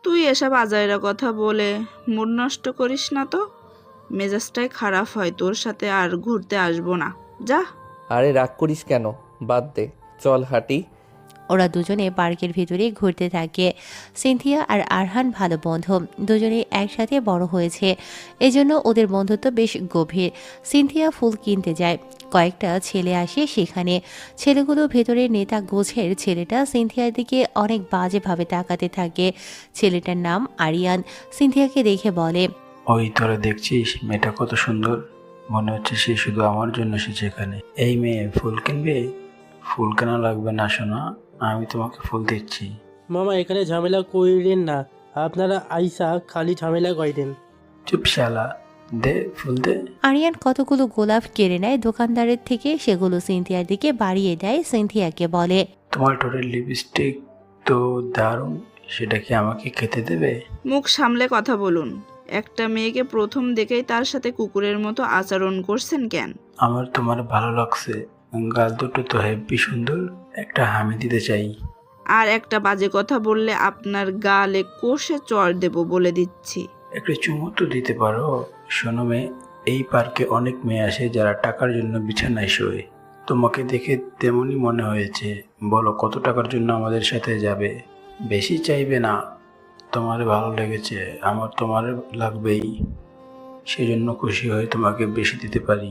তুই এসব আজাইরা কথা বলে মুড নষ্ট করিস না তো। মেজাজটাই খারাপ হয়, তোর সাথে আর ঘুরতে আসবো না, যা। আরে রাগ করিস কেন, বাদ দে, চল হাঁটি। ওরা দুজনে পার্কের ভিতরে ঘুরতে থাকে। সিনথিয়া আর আরহান ভালো বন্ধু, দুজনেই একসাথে বড় হয়েছে, এজন্য ওদের বন্ধুত্ব বেশ গভীর। সিনথিয়া ফুল কিনতে যায়, কয়েকটা ছেলে আসে সেখানে। ছেলেগুলো ভেতরের নেতা গোছের ছেলেটা সিনথিয়ার দিকে অনেক বাজেভাবে তাকাতে থাকে। ছেলেটার নাম আরিয়ান। সিনথিয়াকে দেখে বলে, ওই তোরা দেখছিস মেয়েটা কত সুন্দর, মনে হচ্ছে সে শুধু আমার জন্য এসেছে এখানে। এই মেয়ে ফুল কিনবে? ফুল কেনা লাগবে না সোনা, আমি তোমাকে ফুল দিচ্ছি। মামা এখানে ঝামেলা কইরেন না, আপনারা আইসা খালি ঝামেলা কইরেন। চুপ শালা, দে ফুল দে। আরিয়ান কতগুলো গোলাপ কেড়ে নেয় দোকানদারের থেকে, সেগুলো সিনথিয়ার দিকে বাড়িয়ে দেয়। সিনথিয়াকে বলে, তোমার ঠোঁটের লিপস্টিক তো দারুণ, সেটা কি আমাকে খেতে দেবে? মুখ সামলে কথা বলুন। একটা মেয়েকে প্রথম দেখেই তার সাথে কুকুরের মতো আচরণ করছেন কেন? আমার তোমার ভালো লাগছে, গাল দুটো তো হেব্বি সুন্দর, একটা হামি দিতে চাই। আর একটা বাজে কথা বললে আপনার গালে কষে চড় দেব বলে দিচ্ছি। একটা চুমু তো দিতে পারো। শোনো মেয়ে, এই পার্কে অনেক মেয়ে আসে যারা টাকার জন্য বিছানায় শোয়। তোমাকে দেখে তেমনই মনে হয়েছে, বলো কত টাকার জন্য আমাদের সাথে যাবে? বেশি চাইবে না, তোমার ভালো লেগেছে, আমার তোমার লাগবেই, সেজন্য খুশি হয়ে তোমাকে বেশি দিতে পারি,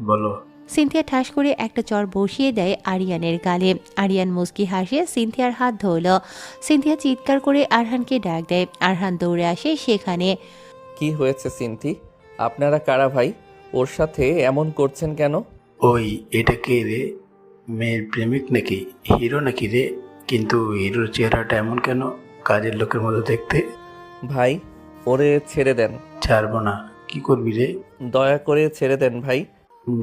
বলো। সিনথিয়া ঠাস করে একটা চর বসিয়ে দেয় আরিয়ানের গালে। আরিয়ান মুস্কি হাসে সিনথিয়ার হাত ধরল। সিনথিয়া চিৎকার করে আরহানকে ডাক দেয়। আরহান দৌড়ে আসে সেখানে। কি হয়েছে সিনথি, আপনারা কারা ভাই? ওর সাথে এমন করছেন কেন? ওই এটা কে রে? মেয়ের প্রেমিক নাকি, হিরো নাকি রে? কিন্তু হিরোর চেহারাটা এমন কেন, কাজের লোকের মতো দেখতে? ভাই ওরে ছেড়ে দেন। ছাড়বো না। কি করবি রে? দয়া করে ছেড়ে দেন ভাই।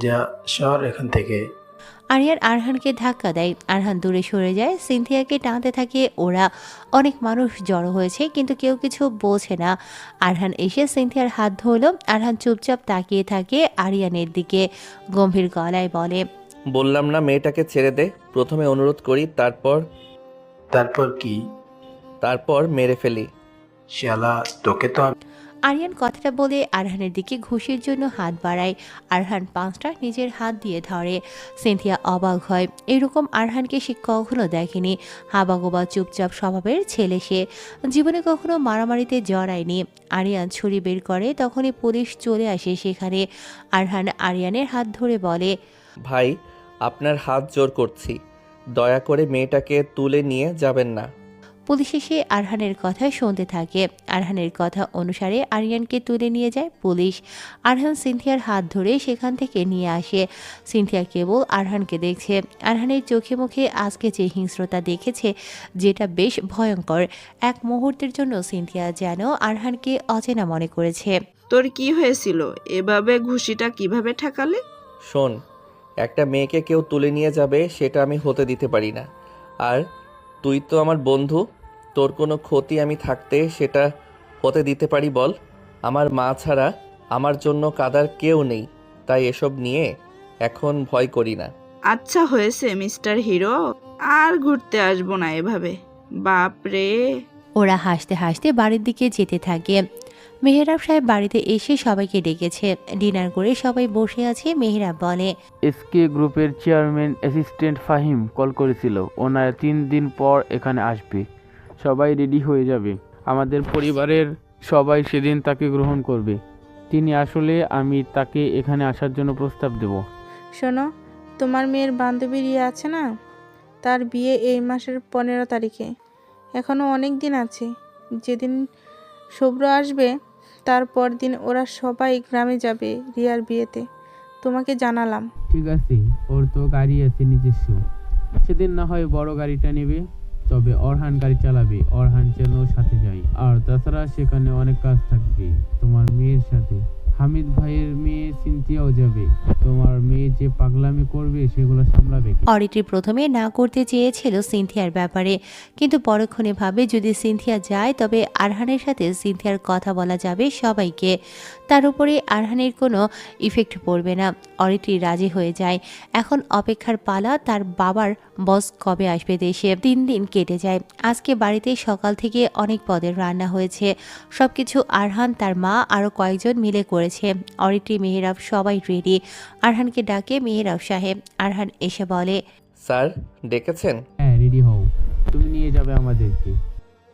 যা সর এখান থেকে। আরিয়ান আরহানকে ধাক্কা দেয়। আরহান দূরে সরে যায়। সিনথিয়াকে টানতে থাকে ওরা। অনেক মানুষ জড়ো হয়েছে কিন্তু কেউ কিছু বোঝে না। আরহান এসে সিনথিয়ার হাত ধরল। আরহান চুপচাপ তাকিয়ে থাকে আরিয়ানের দিকে, গম্ভীর গলায় বলে, বললাম না মেয়েটাকে ছেড়ে দে। প্রথমে অনুরোধ করি, তারপর কি? তারপর মেরে ফেলি। শালা, তোকে তো আরিয়ান কথাটা বলে আরহানের দিকে ঘুষির জন্য হাত বাড়ায়। আরহান পাঁচটা নিজের হাত দিয়ে ধরে। সিনথিয়া অবাক হয়, এরকম আরহানকে সে কখনো দেখেনি। হাবাগোবা চুপচাপ স্বভাবের ছেলে সে, জীবনে কখনো মারামারিতে জড়ায়নি। আরিয়ান ছুরি বের করে, তখনই পুলিশ চলে আসে সেখানে। আরহান আরিয়ানের হাত ধরে বলে, ভাই আপনার হাত জোর করছি, দয়া করে মেয়েটাকে তুলে নিয়ে যাবেন না। পুলিশ এসে আরহানের কথা শুনতে থাকে। আরহানের কথা অনুসারে আরিয়ানকে তুলে নিয়ে যায় পুলিশ। আরহান সিনথিয়ার হাত ধরে সেখান থেকে নিয়ে আসে। সিনথিয়া কেবল আরহানকে দেখছে। আরহানের চোখে মুখে আজকে যে হিংস্রতা দেখেছে, যেটা বেশ ভয়ঙ্কর। এক মুহূর্তের জন্য সিনথিয়া যেন আরহানকে অচেনা মনে করেছে। তোর কি হয়েছিল? এভাবে ঘুষিটা কিভাবে ঠেকালে? শোন, একটা মেয়েকে কেউ তুলে নিয়ে যাবে সেটা আমি হতে দিতে পারি না। আর তুই তো আমার বন্ধু, তোর কোনো ক্ষতি আমি থাকতে সেটা হতে দিতে পারি বল? আমার মা ছাড়া আমার জন্য কাদার কেউ নেই, তাই এসব নিয়ে এখন ভয় করি না। আচ্ছা হয়েছে মিস্টার হিরো, আর ঘুরতে আসবো না এভাবে। বাপ রে। ওরা হাসতে হাসতে বাড়ির দিকে যেতে থাকে। মেহরাব সাহেব বাড়িতে এসে সবাইকে ডেকেছে। ডিনার করে সবাই বসে আছে। মেহরাব বলে, এসকে গ্রুপের চেয়ারম্যান অ্যাসিস্ট্যান্ট ফাহিম কল করেছিল, ওনার 3 দিন পর এখানে আসবে। সবাই রেডি হয়ে যাবে, আমাদের পরিবারের সবাই সেদিন তাকে গ্রহণ করবে। তিনি আসলে আমি তাকে এখানে আসার জন্য প্রস্তাব দেব। শোনো, তোমার মেয়ের বান্ধবী রিয়া আছে না, তার বিয়ে এই মাসের 15 তারিখে। এখনও অনেক দিন আছে। যেদিন শুভ্র আসবে তারপর দিন ওরা সবাই গ্রামে যাবে রিয়ার বিয়েতে। তোমাকে জানালাম। ঠিক আছে, ওর তো গাড়ি আছে নিজস্ব, সেদিন না হয় বড় গাড়িটা নেবে, তবে অরহান গাড়ি চালাবে। অরহান যেন সাথে যায়। আর তাছাড়া সেখানে অনেক কাজ থাকবে তোমার মেয়ের সাথে, হামিদ ভাইয়ের মেয়ে সিনথিয়াও যাবে। তোমার মেয়ে যে পাগলামি করবে সেগুলো সামলাবে কে? অরিত্রি প্রথমে না করতে চেয়েছিল সিনথিয়ার ব্যাপারে, কিন্তু পরক্ষণে ভাবে যদি সিনথিয়া যায় তবে আরহানের সাথে সিনথিয়ার কথা বলা যাবে সবাইকে, তার উপরে আরহানের কোনো ইফেক্ট পড়বে না। অরিত্রি রাজি হয়ে যায়। এখন অপেক্ষার পালা তার বাবার বস কবে আসবে দেশে। 3 দিন কেটে যায়। আজকে বাড়িতে সকাল থেকে অনেক পদের রান্না হয়েছে। সবকিছু আরহান, তার মা আরও কয়েকজন মিলে করেছে। অরিত্রি, মেহেরাব সবাই রেডি। আরহানকে ডাকে মেহেরাব সাহেব। আরহান এসে বলে, স্যার ডেকেছেন? হ্যাঁ, রেডি হও, তুমি নিয়ে যাবে আমাদেরকে।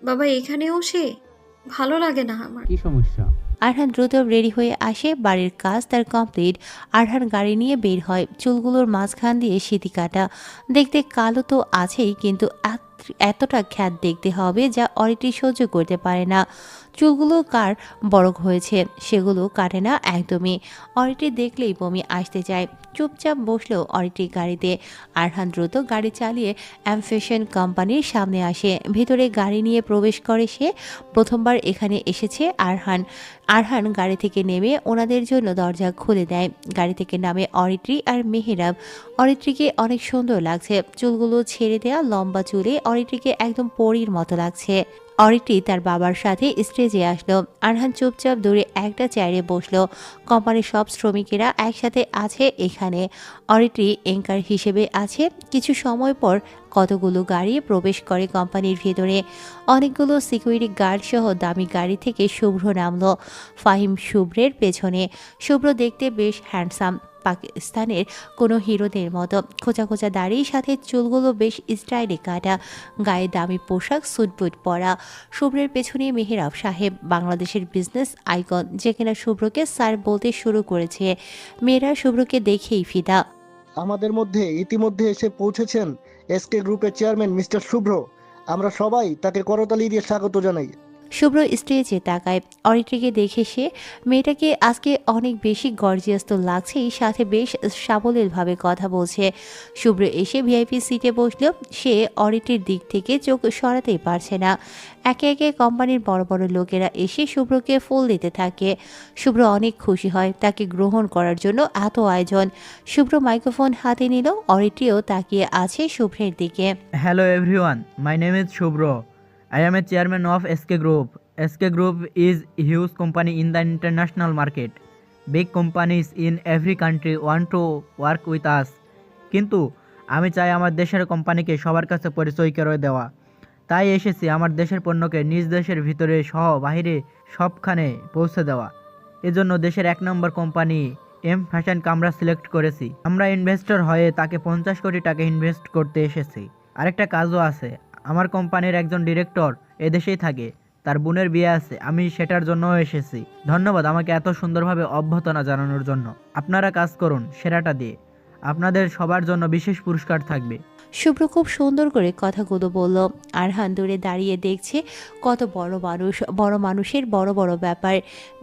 বাবা এখানেও সে ভালো লাগে না আমার। কি সমস্যা? আরহান দ্রুত রেডি হয়ে আসে। বাড়ির কাজ তার কমপ্লিট। আরহান গাড়ি নিয়ে বের হয়। চুলগুলোর মাঝখান দিয়ে সিঁথি কাটা, দেখতে কালো তো আছেই, কিন্তু এতটা খ্যাত দেখতে হবে যা অরিত্রি সহ্য করতে পারে না। চুলগুলো কার বড় হয়েছে সেগুলো কাটে না একদমই। অরিত্রি দেখলেই বমি আসতে যায়। চুপচাপ বসলো অরিত্রি গাড়িতে। আরহান দ্রুত গাড়ি চালিয়ে অ্যামফেশন কোম্পানির সামনে আসে। ভেতরে গাড়ি নিয়ে প্রবেশ করে সে। প্রথমবার এখানে এসেছে আরহান। আরহান গাড়ি থেকে নেমে ওনাদের জন্য দরজা খুলে দেয়। গাড়ি থেকে নামে অরিত্রি আর মেহেরাব। অরিত্রিকে অনেক সুন্দর লাগছে। চুলগুলো ছেড়ে দেয়া লম্বা চুলে অরিত্রিকে একদম পরীর মতো লাগছে। অরিত্রি তার বাবার সাথে স্টেজে আসলো। আরহান চুপচাপ দূরে একটা চেয়ারে বসলো। কোম্পানির সব শ্রমিকেরা একসাথে আছে এখানে। অরিত্রি এঙ্কার হিসেবে আছে। কিছু সময় পর কতগুলো গাড়ি প্রবেশ করে কোম্পানির ভেতরে। অনেকগুলো সিকিউরিটি গার্ড সহ দামি গাড়ি থেকে শুভ্র নামলো ফাহিম শুভ্রের পেছনে। শুভ্র দেখতে বেশ হ্যান্ডসাম, পাকিস্তানের কোনো হিরোদের মতো। খোঁচা খোঁচা দাড়ির সাথে চুলগুলো বেশ স্টাইলে কাটা, গায়ে দামি পোশাক, স্যুটবুট পরা। শুভ্রের পেছনে মেহেরাব সাহেব, বাংলাদেশের বিজনেস আইকন, যে কিনা শুভ্রকে স্যার বলতে শুরু করেছে। মেয়েরা শুভ্রকে দেখেই ফিদা। আমাদের মধ্যে ইতিমধ্যে এসে পৌঁছেছেন এসকে গ্রুপের চেয়ারম্যান মিস্টার শুভ্র। আমরা সবাই তাকে করতালি দিয়ে স্বাগত জানাই। শুভ্র স্টেজে তাকায়। অরিত্রিকে দেখে সে, মেয়েটাকে আজকে অনেক বেশি গর্জিয়াস তো লাগছেই, সাথে বেশ সাবলীলভাবে কথা বলছে। শুভ্র এসে ভিআইপি সিটে বসল। সে অরিত্রির দিক থেকে চোখ সরাতেই পারছে না। একে একে কোম্পানির বড় বড় লোকেরা এসে শুভ্রকে ফুল দিতে থাকে। শুভ্র অনেক খুশি হয় তাকে গ্রহণ করার জন্য এত আয়োজন। শুভ্র মাইক্রোফোন হাতে নিল। অরিত্রিও তাকিয়ে আছে শুভ্রের দিকে। Hello everyone, my name is Shubhro. I am a chairman of SK Group. SK Group is a huge company in the international market. Big companies in every country want to work with us. কিন্তু আমি চাই আমার দেশের কোম্পানিকে সবার কাছে পরিচয় করে দেওয়া। তাই এসেছি আমার দেশের পণ্যকে নিজ দেশের ভিতরে সহ বাইরে সবখানে পৌঁছে দেওয়া। এজন্য দেশের 1 নম্বর কোম্পানি এম ফ্যাশনকে আমরা সিলেক্ট করেছি। আমরা ইনভেস্টর হয়ে তাকে 50 কোটি টাকা ইনভেস্ট করতে এসেছি। আরেকটা কাজও আছে, আমার কোম্পানির একজন ডিরেক্টর এদেশেই থাকে, তার বোনের বিয়ে আছে, আমি সেটার জন্যও এসেছি। ধন্যবাদ আমাকে এত সুন্দরভাবে অভ্যর্থনা জানানোর জন্য। আপনারা কাজ করুন সেরাটা দিয়ে, আপনাদের সবার জন্য বিশেষ পুরস্কার থাকবে। শুভ্র খুব সুন্দর করে কথাগুলো বলল। আরহান দূরে দাঁড়িয়ে দেখছে কত বড় মানুষ, বড় মানুষের বড় বড় ব্যাপার।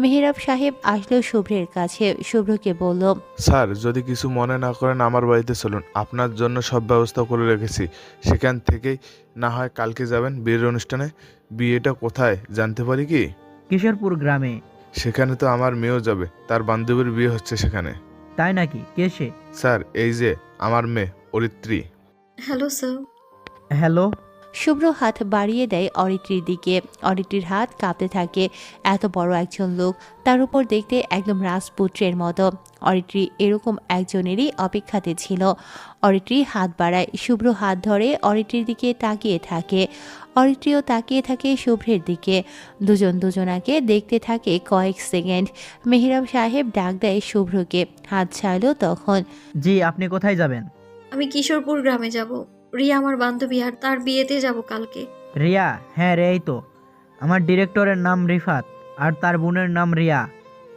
মেহেরাব সাহেব আসলো শুভ্রের কাছে। শুভ্রকে বলল, স্যার যদি কিছু মনে না করেন আমার বাড়িতে চলুন, আপনার জন্য সব ব্যবস্থা করে রেখেছি। সেখান থেকেই না হয় কালকে যাবেন বিয়ের অনুষ্ঠানে। বিয়েটা কোথায় জানতে পারি কি? কিশোরপুর গ্রামে। সেখানে তো আমার মেয়েও যাবে, তার বান্ধবীর বিয়ে হচ্ছে সেখানে। তাই নাকি? কে সে? স্যার এই যে আমার মেয়ে Aritri. Hello sir. Hello. Shubhro হাত বাড়িয়ে দেয় অরিত্রির দিকে। অরিত্রির হাত কাঁপতে থাকে। এত বড় একজন লোক, তার উপর দেখতে একদম রাজপুত্রের মতো। অরিত্রি এরকম একজনেরই অপেক্ষাতে ছিল। অরিত্রি হাত বাড়ায়। শুভ্র হাত ধরে অরিত্রির দিকে তাকিয়ে থাকে। অরিত্রিও তাকিয়ে থাকে শুভ্রের দিকে। দুজন দুজনাকে দেখতে থাকে কয়েক সেকেন্ড। মেহেরাব সাহেব ডাক দেয় শুভ্রকে। হাত ছাড়ল তখন। জি, আপনি কোথায় যাবেন? আমি কিশোরপুর গ্রামে যাব। রিয়া আমার বান্ধবী, আর তার বিয়েতে যাব কালকে। রিয়া? হ্যাঁ রে, এই তো। আমার ডিরেক্টরের নাম রিফাত আর তার বোনের নাম রিয়া।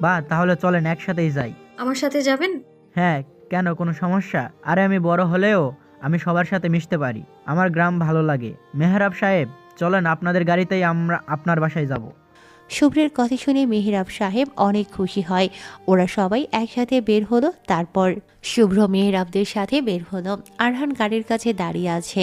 বাহ, তাহলে চলেন একসাথেই যাই। আমার সাথে যাবেন? হ্যাঁ, কেন, কোনো সমস্যা? আরে আমি বড় হলেও আমি সবার সাথে মিশতে পারি, আমার গ্রাম ভালো লাগে। মেহরাব সাহেব চলেন, আপনাদের গাড়িতেই আমরা আপনার বাসায় যাব। শুভ্রের কথা শুনে মেহেরাব সাহেব অনেক খুশি হয়। ওরা সবাই একসাথে বের হলো। তারপর শুভ্র মেহেরাবদের সাথে বের হলো। আরহান গাড়ির কাছে দাঁড়িয়ে আছে।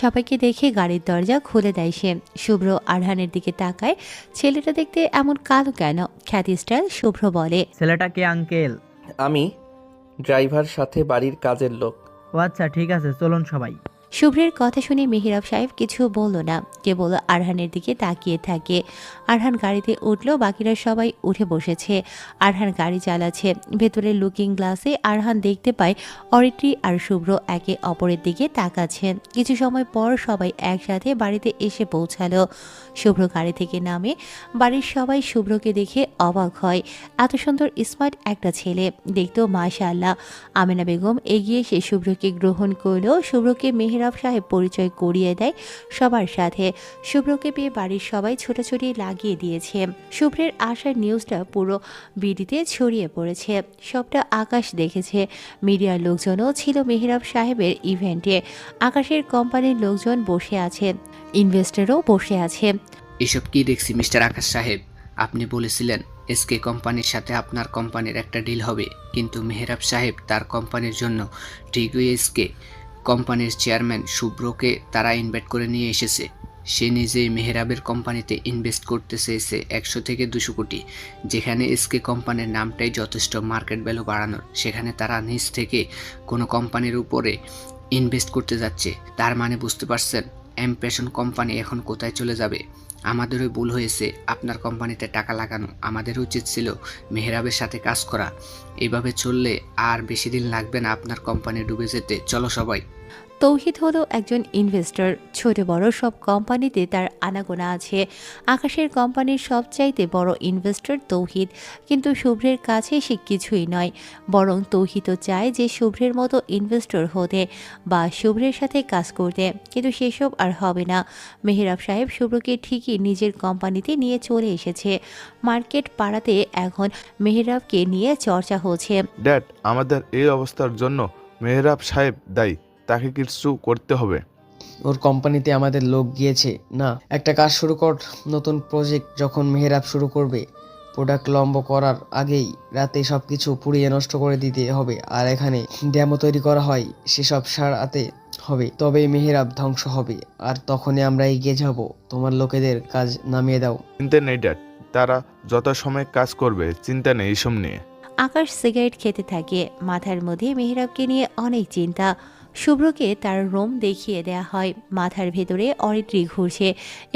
সবাইকে দেখে গাড়ির দরজা খুলে দেয় সে। শুভ্র আরহানের দিকে তাকায়। ছেলেটা দেখতে এমন কালো কেন? খ্যাতি স্টাইল শুভ্র বলে, ছেলেটা কে আঙ্কেল? আমি ড্রাইভার, সাথে বাড়ির কাজের লোক। ও আচ্ছা, ঠিক আছে, চলুন সবাই। শুভ্রের কথা শুনে মেহেরাব সাহেব কিছু বলল না, কেবল আরহানের দিকে তাকিয়ে থাকে। আরহান গাড়িতে উঠলো, বাকিরা সবাই উঠে বসেছে। আরহান গাড়ি চালাচ্ছে। ভেতরের লুকিং গ্লাসে আরহান দেখতে পায় অরিত্রী আর শুভ্র একে অপরের দিকে তাকাচ্ছেন। কিছু সময় পর সবাই একসাথে বাড়িতে এসে পৌঁছালো। শুভ্র গাড়ি থেকে নামে। বাড়ির সবাই শুভ্রকে দেখে অবাক হয়। এত সুন্দর স্মার্ট একটা ছেলে, দেখতেও মাশাআল্লাহ। আমেনা বেগম এগিয়ে এসে শুভ্রকে গ্রহণ করলেও শুভ্রকে মেহেরাব সাহেব পরিচয় করিয়ে দেয় সবার সাথে। শুভ্রকে পেয়ে বাড়ির সবাই ছোটাছুটি লাগিয়ে দিয়েছে। শুভ্রের আসার নিউজটা পুরো বিডিতে ছড়িয়ে পড়েছে। সবটা আকাশ দেখেছে। মিডিয়ার লোকজনও ছিল মেহেরাব সাহেবের ইভেন্টে। আকাশের কোম্পানির লোকজন বসে আছে, ইনভেস্টরও বসে আছে। এসব কি দেখছি মিস্টার আকাশ সাহেব? আপনি বলেছিলেন এসকে কোম্পানির সাথে আপনার কোম্পানির একটা ডিল হবে, কিন্তু মেহেরাব সাহেব তার কোম্পানির জন্য ঠিকই এসকে কোম্পানির চেয়ারম্যান শুভ্রকে তারা ইনভাইট করে নিয়ে এসেছে। সে নিজেই মেহেরাবের কোম্পানিতে ইনভেস্ট করতে চেয়েছে 100 থেকে 200 কোটি। যেখানে এসকে কোম্পানির নামটাই যথেষ্ট মার্কেট ভ্যালু বাড়ানোর, সেখানে তারা নিজ থেকে কোনো কোম্পানির উপরে ইনভেস্ট করতে যাচ্ছে। তার মানে বুঝতে পারছেন এমপ্যাশন কোম্পানি এখন কোথায় চলে যাবে। আমাদেরও ভুল হয়েছে আপনার কোম্পানিতে টাকা লাগানো। আমাদের উচিত ছিল মেহেরাবের সাথে কাজ করা। এভাবে চললে আর বেশি দিন লাগবে না আপনার কোম্পানি ডুবে যেতে। চলো সবাই। তৌহিদ হলো একজন ইনভেস্টর। ছোট বড় সব কোম্পানিতে তার আনাগোনা আছে। আকাশের কোম্পানির সবচাইতে বড় ইনভেস্টর তৌহিদ। কিন্তু শুভ্রের কাছে সে কিছুই নয়, বরং তৌহিদও চায় যে শুভ্রের মতো ইনভেস্টর হতে বা শুভ্রের সাথে কাজ করতে, কিন্তু সেসব আর হবে না। মেহেরাব সাহেব শুভ্রকে ঠিকই নিজের কোম্পানিতে নিয়ে চলে এসেছে। মার্কেট পাড়াতে এখন মেহেরাবকে নিয়ে চর্চা হচ্ছে। ড্যাড, আমাদের এই অবস্থার জন্য মেহরাব সাহেব দায়ী। তাকে কিছু করতে হবে। ওর কোম্পানিতে আমাদের লোক গিয়েছে না। একটা কাজ শুরু কর, নতুন প্রজেক্ট যখন মেহেরাব শুরু করবে, প্রোডাক্ট লম্ব করার আগেই রাতে সব কিছু পুড়িয়ে নষ্ট করে দিতে হবে। আর এখানে ডেমো তৈরি করা হয়, সেসব সারাতে হবে, তবেই মেহেরাব ধ্বংস হবে। আর তখনই আমরা এগিয়ে যাব। তোমার লোকেদের কাজ নামিয়ে দাও। চিন্তা নেই ড্যাড, তারা যত সময় কাজ করবে, চিন্তা নেই এইসব নিয়ে। আকাশ সিগারেট খেতে থাকে। মাথার মধ্যে মেহেরাবকে নিয়ে অনেক চিন্তা। শুভ্রকে তার রুম দেখিয়ে দেয়া হয়। মাথার ভেতরে অরিত্রী ঘুরছে।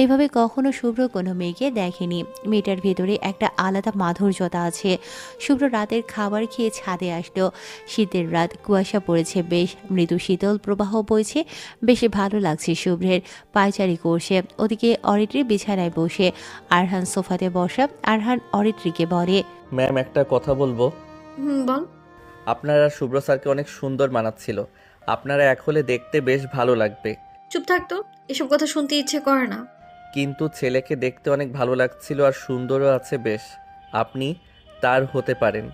এভাবে কখনো শুভ্র কোনো মেয়েকে দেখেনি। মেয়েটার ভেতরে একটা আলাদা মাধুর্যতা আছে। শুভ্র রাতের খাবার খেয়ে ছাদে আসলো। শীতের রাত, কুয়াশা পড়েছে বেশ, মৃদু শীতল প্রবাহ বইছে। বেশ ভালো লাগছে শুভ্রের। পায়চারি করছে। ওদিকে অরিত্রী বিছানায় বসে। আরহান সোফাতে বসা। আরহান অরিত্রীকে বলে, ম্যাম, একটা কথা বলবো? বল। আপনারা শুভ্র স্যারকে অনেক সুন্দর মানাচ্ছিল। আপনারা এক হলে দেখতে বেশ ভালো লাগবে। চুপ থাকতো, এসব কথা শুনতে ইচ্ছে করে না। কিন্তু ছেলেকে দেখতে অনেক ভালো লাগছিল আর সুন্দরও আছে বেশ। আপনি তার হতে পারেন।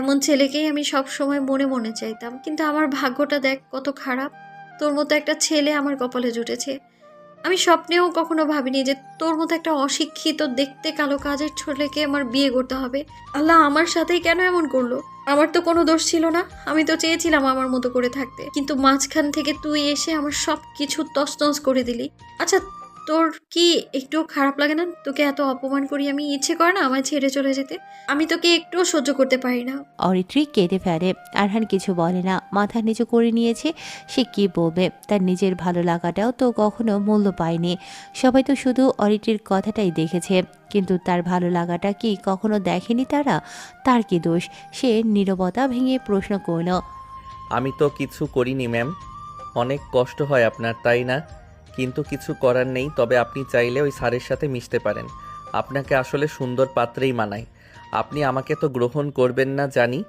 এমন ছেলেকেই আমি সব সময় মনে মনে চাইতাম, কিন্তু আমার ভাগ্যটা দেখ কত খারাপ। তোর মতো একটা ছেলে আমার কপালে জুটেছে। আমি স্বপ্নেও কখনো ভাবিনি যে তোর মতো একটা অশিক্ষিত, দেখতে কালো কাজের ছেলেকে আমার বিয়ে করতে হবে। আল্লাহ আমার সাথেই কেন এমন করলো? আমার তো কোনো দোষ ছিল না। আমি তো চেয়েছিলাম আমার মতো করে থাকতে, কিন্তু মাঝখান থেকে তুই এসে আমার সব কিছু তছনছ করে দিলি। আচ্ছা, তোর কি একটু খারাপ লাগে না? তোকে এত অপমান করি আমি, ইচ্ছে করে না আমায় ছেড়ে চলে যেতে? আমি তোকে একটুও সহ্য করতে পারি না। অরিত্রী কেঁদে ফেলে। আরহান কিছু বলে না, মাথা নিচু করে নিয়েছে। সে কি বলবে? তার নিজের ভালো লাগাটাও তো কখনো মূল্য পায়নি। সবাই তো শুধু অরিত্রীর কথাটাই দেখেছে, কিন্তু তার ভালো লাগাটা কি কখনো দেখেনি তারা? তার কি দোষ? সে নীরবতা ভেঙে প্রশ্ন করল, আমি তো কিছু করিনি ম্যাম। অনেক কষ্ট হয় আপনার, তাই না? কিন্তু কিছু করার নেই। তবে আপনি চাইলে ওই স্যারের সাথে মিশতে পারেন। আপনাকে আসলে সুন্দর পাত্রেই মানায়। আপনি আমাকে তো গ্রহণ করবেন না জানি,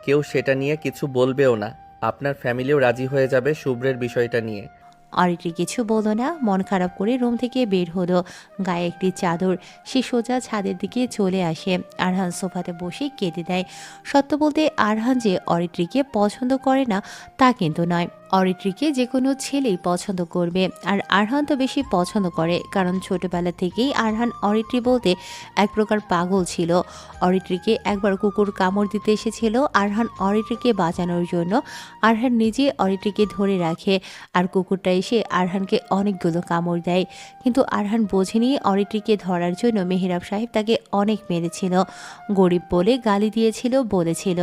কেউ সেটা নিয়ে কিছু বলবেও না। আপনার ফ্যামিলিও রাজি হয়ে যাবে শুভ্রের বিষয়টা নিয়ে। অরিত্রী কিছু বলল না। মন খারাপ করে রুম থেকে বের হলো। গায়ে একটি চাদর। সে সোজা ছাদের দিকে চলে আসে। আরহান সোফাতে বসে কেঁদে দেয়। সত্য বলতে আরহান যে অরিত্রীকে পছন্দ করে না তা কিন্তু নয়। অরিত্রীকে যে কোনো ছেলেই পছন্দ করবে, আর আরহান তো বেশি পছন্দ করে, কারণ ছোটবেলা থেকেই আরহান অরিত্রী বলতে এক প্রকার পাগল ছিল। অরিত্রীকে একবার কুকুর কামড় দিতে এসেছিল। আরহান অরিত্রীকে বাঁচানোর জন্য আরহান নিজে অরিত্রীকে ধরে রাখে, আর কুকুরটা এসে আরহানকে অনেকগুলো কামড় দেয়। কিন্তু আরহান বোঝেনি অরিত্রীকে ধরার জন্য মেহেরাব সাহেব তাকে অনেক মেরেছিল, গরিব বলে গালি দিয়েছিল, বলেছিল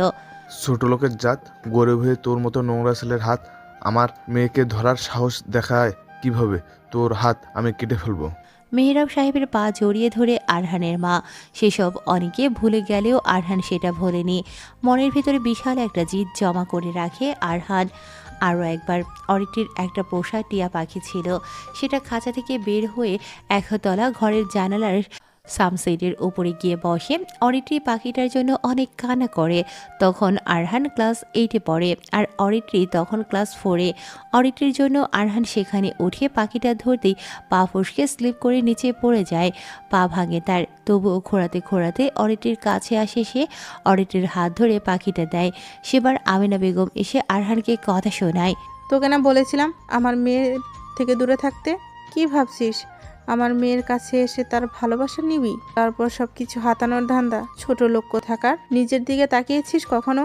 ছোট লোকের জাত, গরিব হয়ে তোর মতো নোংরা ছেলের হাত আমার মেয়েকে ধরার সাহস দেখায় কিভাবে? তোর হাত আমি কেটে ফেলবো। মেহেরাব সাহেবের পা জড়িয়ে ধরে আরহানের মা। সেসব অনেকে ভুলে গেলেও আরহান সেটা ভোলেনি। মনের ভেতরে বিশাল একটা জিদ জমা করে রাখে আরহান। আরও একবার অরিত্রীর একটা পোষা টিয়া পাখি ছিল, সেটা খাঁচা থেকে বের হয়ে একতলা ঘরের জানালার সামসাইডের উপরে গিয়ে বসে। অরিত্রী পাখিটার জন্য অনেক কান্না করে। তখন আরহান ক্লাস 8-এ পড়ে, আর অরিত্রী তখন ক্লাস 4-এ। অরিত্রীর জন্য আরহান সেখানে উঠে পাখিটা ধরতেই পা ফসকে স্লিপ করে নিচে পড়ে যায়, পা ভাঙে তার। তবুও খোঁড়াতে খোঁড়াতে অরিত্রীর কাছে আসে সে, অরিত্রীর হাত ধরে পাখিটা দেয়। সেবার আমিনা বেগম এসে আরহানকে কথা শোনায়। তোকে না বলেছিলাম আমার মেয়ের থেকে দূরে থাকতে? কি ভাবছিস আমার মেয়ের কাছে এসে তার ভালোবাসা নিবি, তারপর সব কিছু হাতানোর ধান্দা? ছোট লোক কোথাকার, নিজের দিকে তাকিয়েছিস কখনো?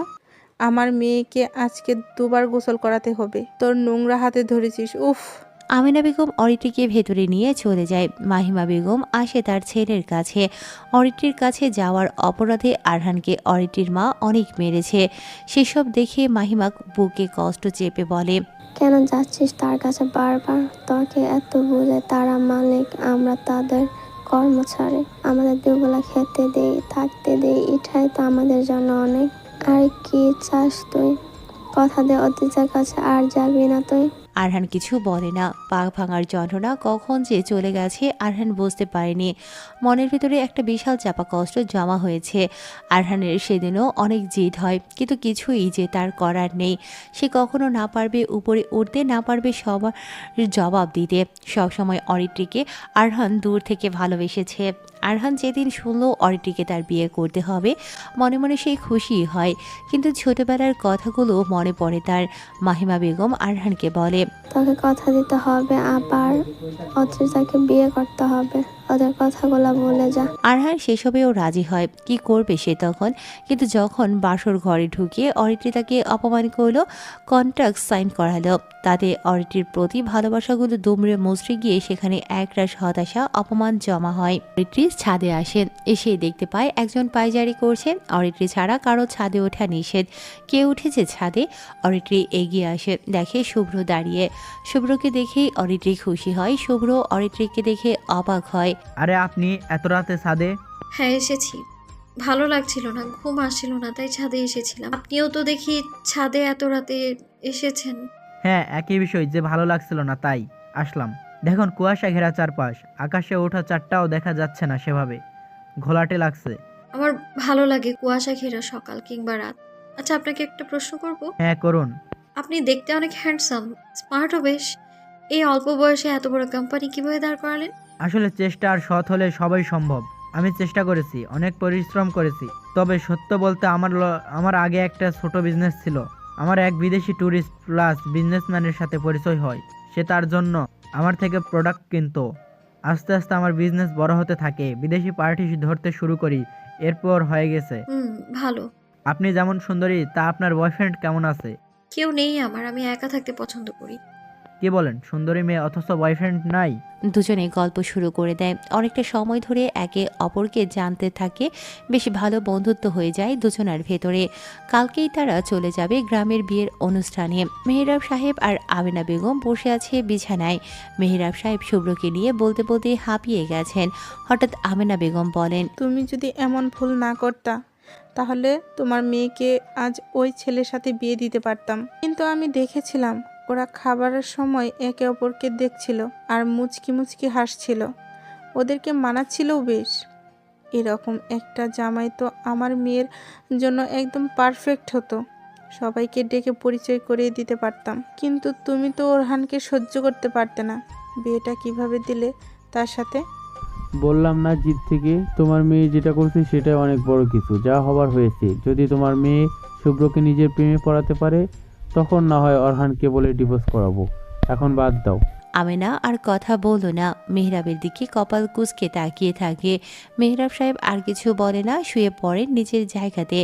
আমার মেয়েকে আজকে 2বার গোসল করাতে হবে, তোর নোংরা হাতে ধরেছিস। উফ। আমিনা বেগম অরিত্রীকে ভেতরে নিয়ে চলে যায়। মাহিমা বেগম আসে তার ছেলের কাছে। অরিত্রীর কাছে যাওয়ার অপরাধে আরহানকে অরিত্রীর মা অনেক মেরেছে। সেসব দেখে মাহিমা বুকে কষ্ট চেপে বলে, কেন যাচ্ছিস তার কাছে বারবার? তোকে এত বুঝে তারা মালিক, আমরা তাদের কর্মচারী। আমাদের দুবেলা খেতে দেই, থাকতে দেই, এটাই তো আমাদের জন্য অনেক। আর কি চাস তুই? কথা দে অতিথির কাছে আর যাবি না তুই। আরহান কিছু বলে না। পা ভাঙার যন্ত্রণা কখন যে চলে গেছে আরহান বুঝতে পারেনি। মনের ভিতরে একটা বিশাল চাপা কষ্ট জমা হয়েছে। আরহানের সেদিনও অনেক জিদ হয়, কিন্তু কিছুই যে তার করার নেই। সে কখনো না পারবে উপরে উঠতে, না পারবে সবার জবাব দিতে। সবসময় অরিত্রীকে আরহান দূর থেকে ভালোবেসেছে। আরহান যেদিন শুনল অরিত্রীকে তার বিয়ে করতে হবে, মনে মনে সেই খুশি হয়, কিন্তু ছোটবেলার কথাগুলো মনে পড়ে তার। মাহিমা বেগম আরহানকে বলে, তোকে কথা দিতে হবে, আবার অত্রিজাকে বিয়ে করতে হবে। ওদের কথাগুলো বলে যা। আরহান সেসবেও রাজি হয়। কি করবে সে তখন? কিন্তু যখন বাসর ঘরে ঢুকে অরিত্রী তাকে অপমান করলো, কন্ট্রাক্ট সাইন করালো, তাতে অরিত্রীর প্রতি ভালোবাসাগুলো দুমড়ে মুচড়ে গিয়ে সেখানে একরাশ হতাশা, অপমান জমা হয়। অরিত্রী ছাদে আসেন, এসে দেখতে পায় একজন পায়চারি করছেন। অরিত্রী ছাড়া কারো ছাদে ওঠা নিষেধ। কে উঠেছে ছাদে? অরিত্রী এগিয়ে আসে, দেখে শুভ্র দাঁড়িয়ে। শুভ্রকে দেখেই অরিত্রী খুশি হয়। শুভ্র অরিত্রীকে দেখে অবাক হয়। আরে আপনি এত রাতে ছাদে? হ্যাঁ এসেছি, ভালো লাগছিল না, ঘুম আসছিল না, তাই ছাদে এসেছিলাম। আপনিও তো দেখি ছাদে এত রাতে এসেছেন। হ্যাঁ, একই বিষয়, যে ভালো লাগছিল না তাই আসলাম। দেখুন কুয়াশা ঘেরা চারপাশ, আকাশে ওঠা চাঁদটাও দেখা যাচ্ছে না সেভাবে, ঘোলাটে লাগছে। আমার ভালো লাগে কুয়াশা ঘেরা সকাল কিংবা রাত। আচ্ছা আপনাকে একটা প্রশ্ন করব? হ্যাঁ করুন। আপনি দেখতে অনেক হ্যান্ডসাম, স্মার্টও বেশ। এই অল্প বয়সে এত বড় কোম্পানি কিভাবে দাঁড় করালেন? আসলে চেষ্টা আর সৎ হলে সবই সম্ভব। আমি চেষ্টা করেছি, অনেক পরিশ্রম করেছি। তবে সত্য বলতে আমার আগে একটা ছোট বিজনেস ছিল। আমার এক বিদেশি ট্যুরিস্ট প্লাস বিজনেসম্যানের সাথে পরিচয় হয়। সে তার জন্য আমার থেকে প্রোডাক্ট কিনতো। আস্তে আস্তে আমার বিজনেস বড় হতে থাকে, বিদেশি পার্টি ধরতে শুরু করি, এরপর হয়ে গেছে। ভালো। আপনি যেমন সুন্দরী, তা আপনার বয়ফ্রেন্ড কেমন আছে? কেউ নেই আমার, আমি একা থাকতে পছন্দ করি। কি বলেন, সুন্দরী মেয়ে অথচ বয়ফ্রেন্ড নাই? দুজনে গল্প শুরু করে দেয়। অনেকটা সময় ধরে একে অপরকে জানতে থাকে। বেশ ভালো বন্ধুত্ব হয়ে যায় দুজনের ভেতরে। কালকেই তারা চলে যাবে গ্রামের বিয়ের অনুষ্ঠানে। মেহেরাব সাহেব আর আমিনা বেগম বসে আছে বিছানায়। মেহেরাব সাহেব শুভ্রকে নিয়ে বলতে বলতে হাঁপিয়ে গেছেন। হঠাৎ আমিনা বেগম বলেন, তুমি যদি এমন ভুল না করতা তাহলে তোমার মেয়েকে আজ ওই ছেলের সাথে বিয়ে দিতে পারতাম। কিন্তু আমি দেখেছিলাম ওরা খাবারের সময় একে অপরকে দেখছিল আর মুচকি মুচকি হাসছিল। ওদেরকে মানাচ্ছিলও বেশ। এরকম একটা জামাই তো আমার মেয়ের জন্য একদম পারফেক্ট হতো। সবাইকে ডেকে পরিচয় করিয়ে দিতে পারতাম। কিন্তু তুমি তো ওরহানকে সহ্য করতে পারতে না। বিয়েটা কিভাবে দিলে তার সাথে? বললাম না জিদ থেকে? তোমার মেয়ে যেটা করছে সেটা অনেক বড় কিছু, যা হবার হয়েছে। যদি তোমার মেয়ে শুভ্রকে নিজের প্রেমে পড়াতে পারে তখন না হয় অরহানকে বলে ডিভোর্স করাবো। এখন বাদ দাও। আমেনা আর কথা বলল না, মেহরাবের দিকে কপাল কুঁচকে তাকিয়ে থাকে। মেহরাব সাহেব আর কিছু বলে না, শুয়ে পড়েন নিজের জায়গাতে।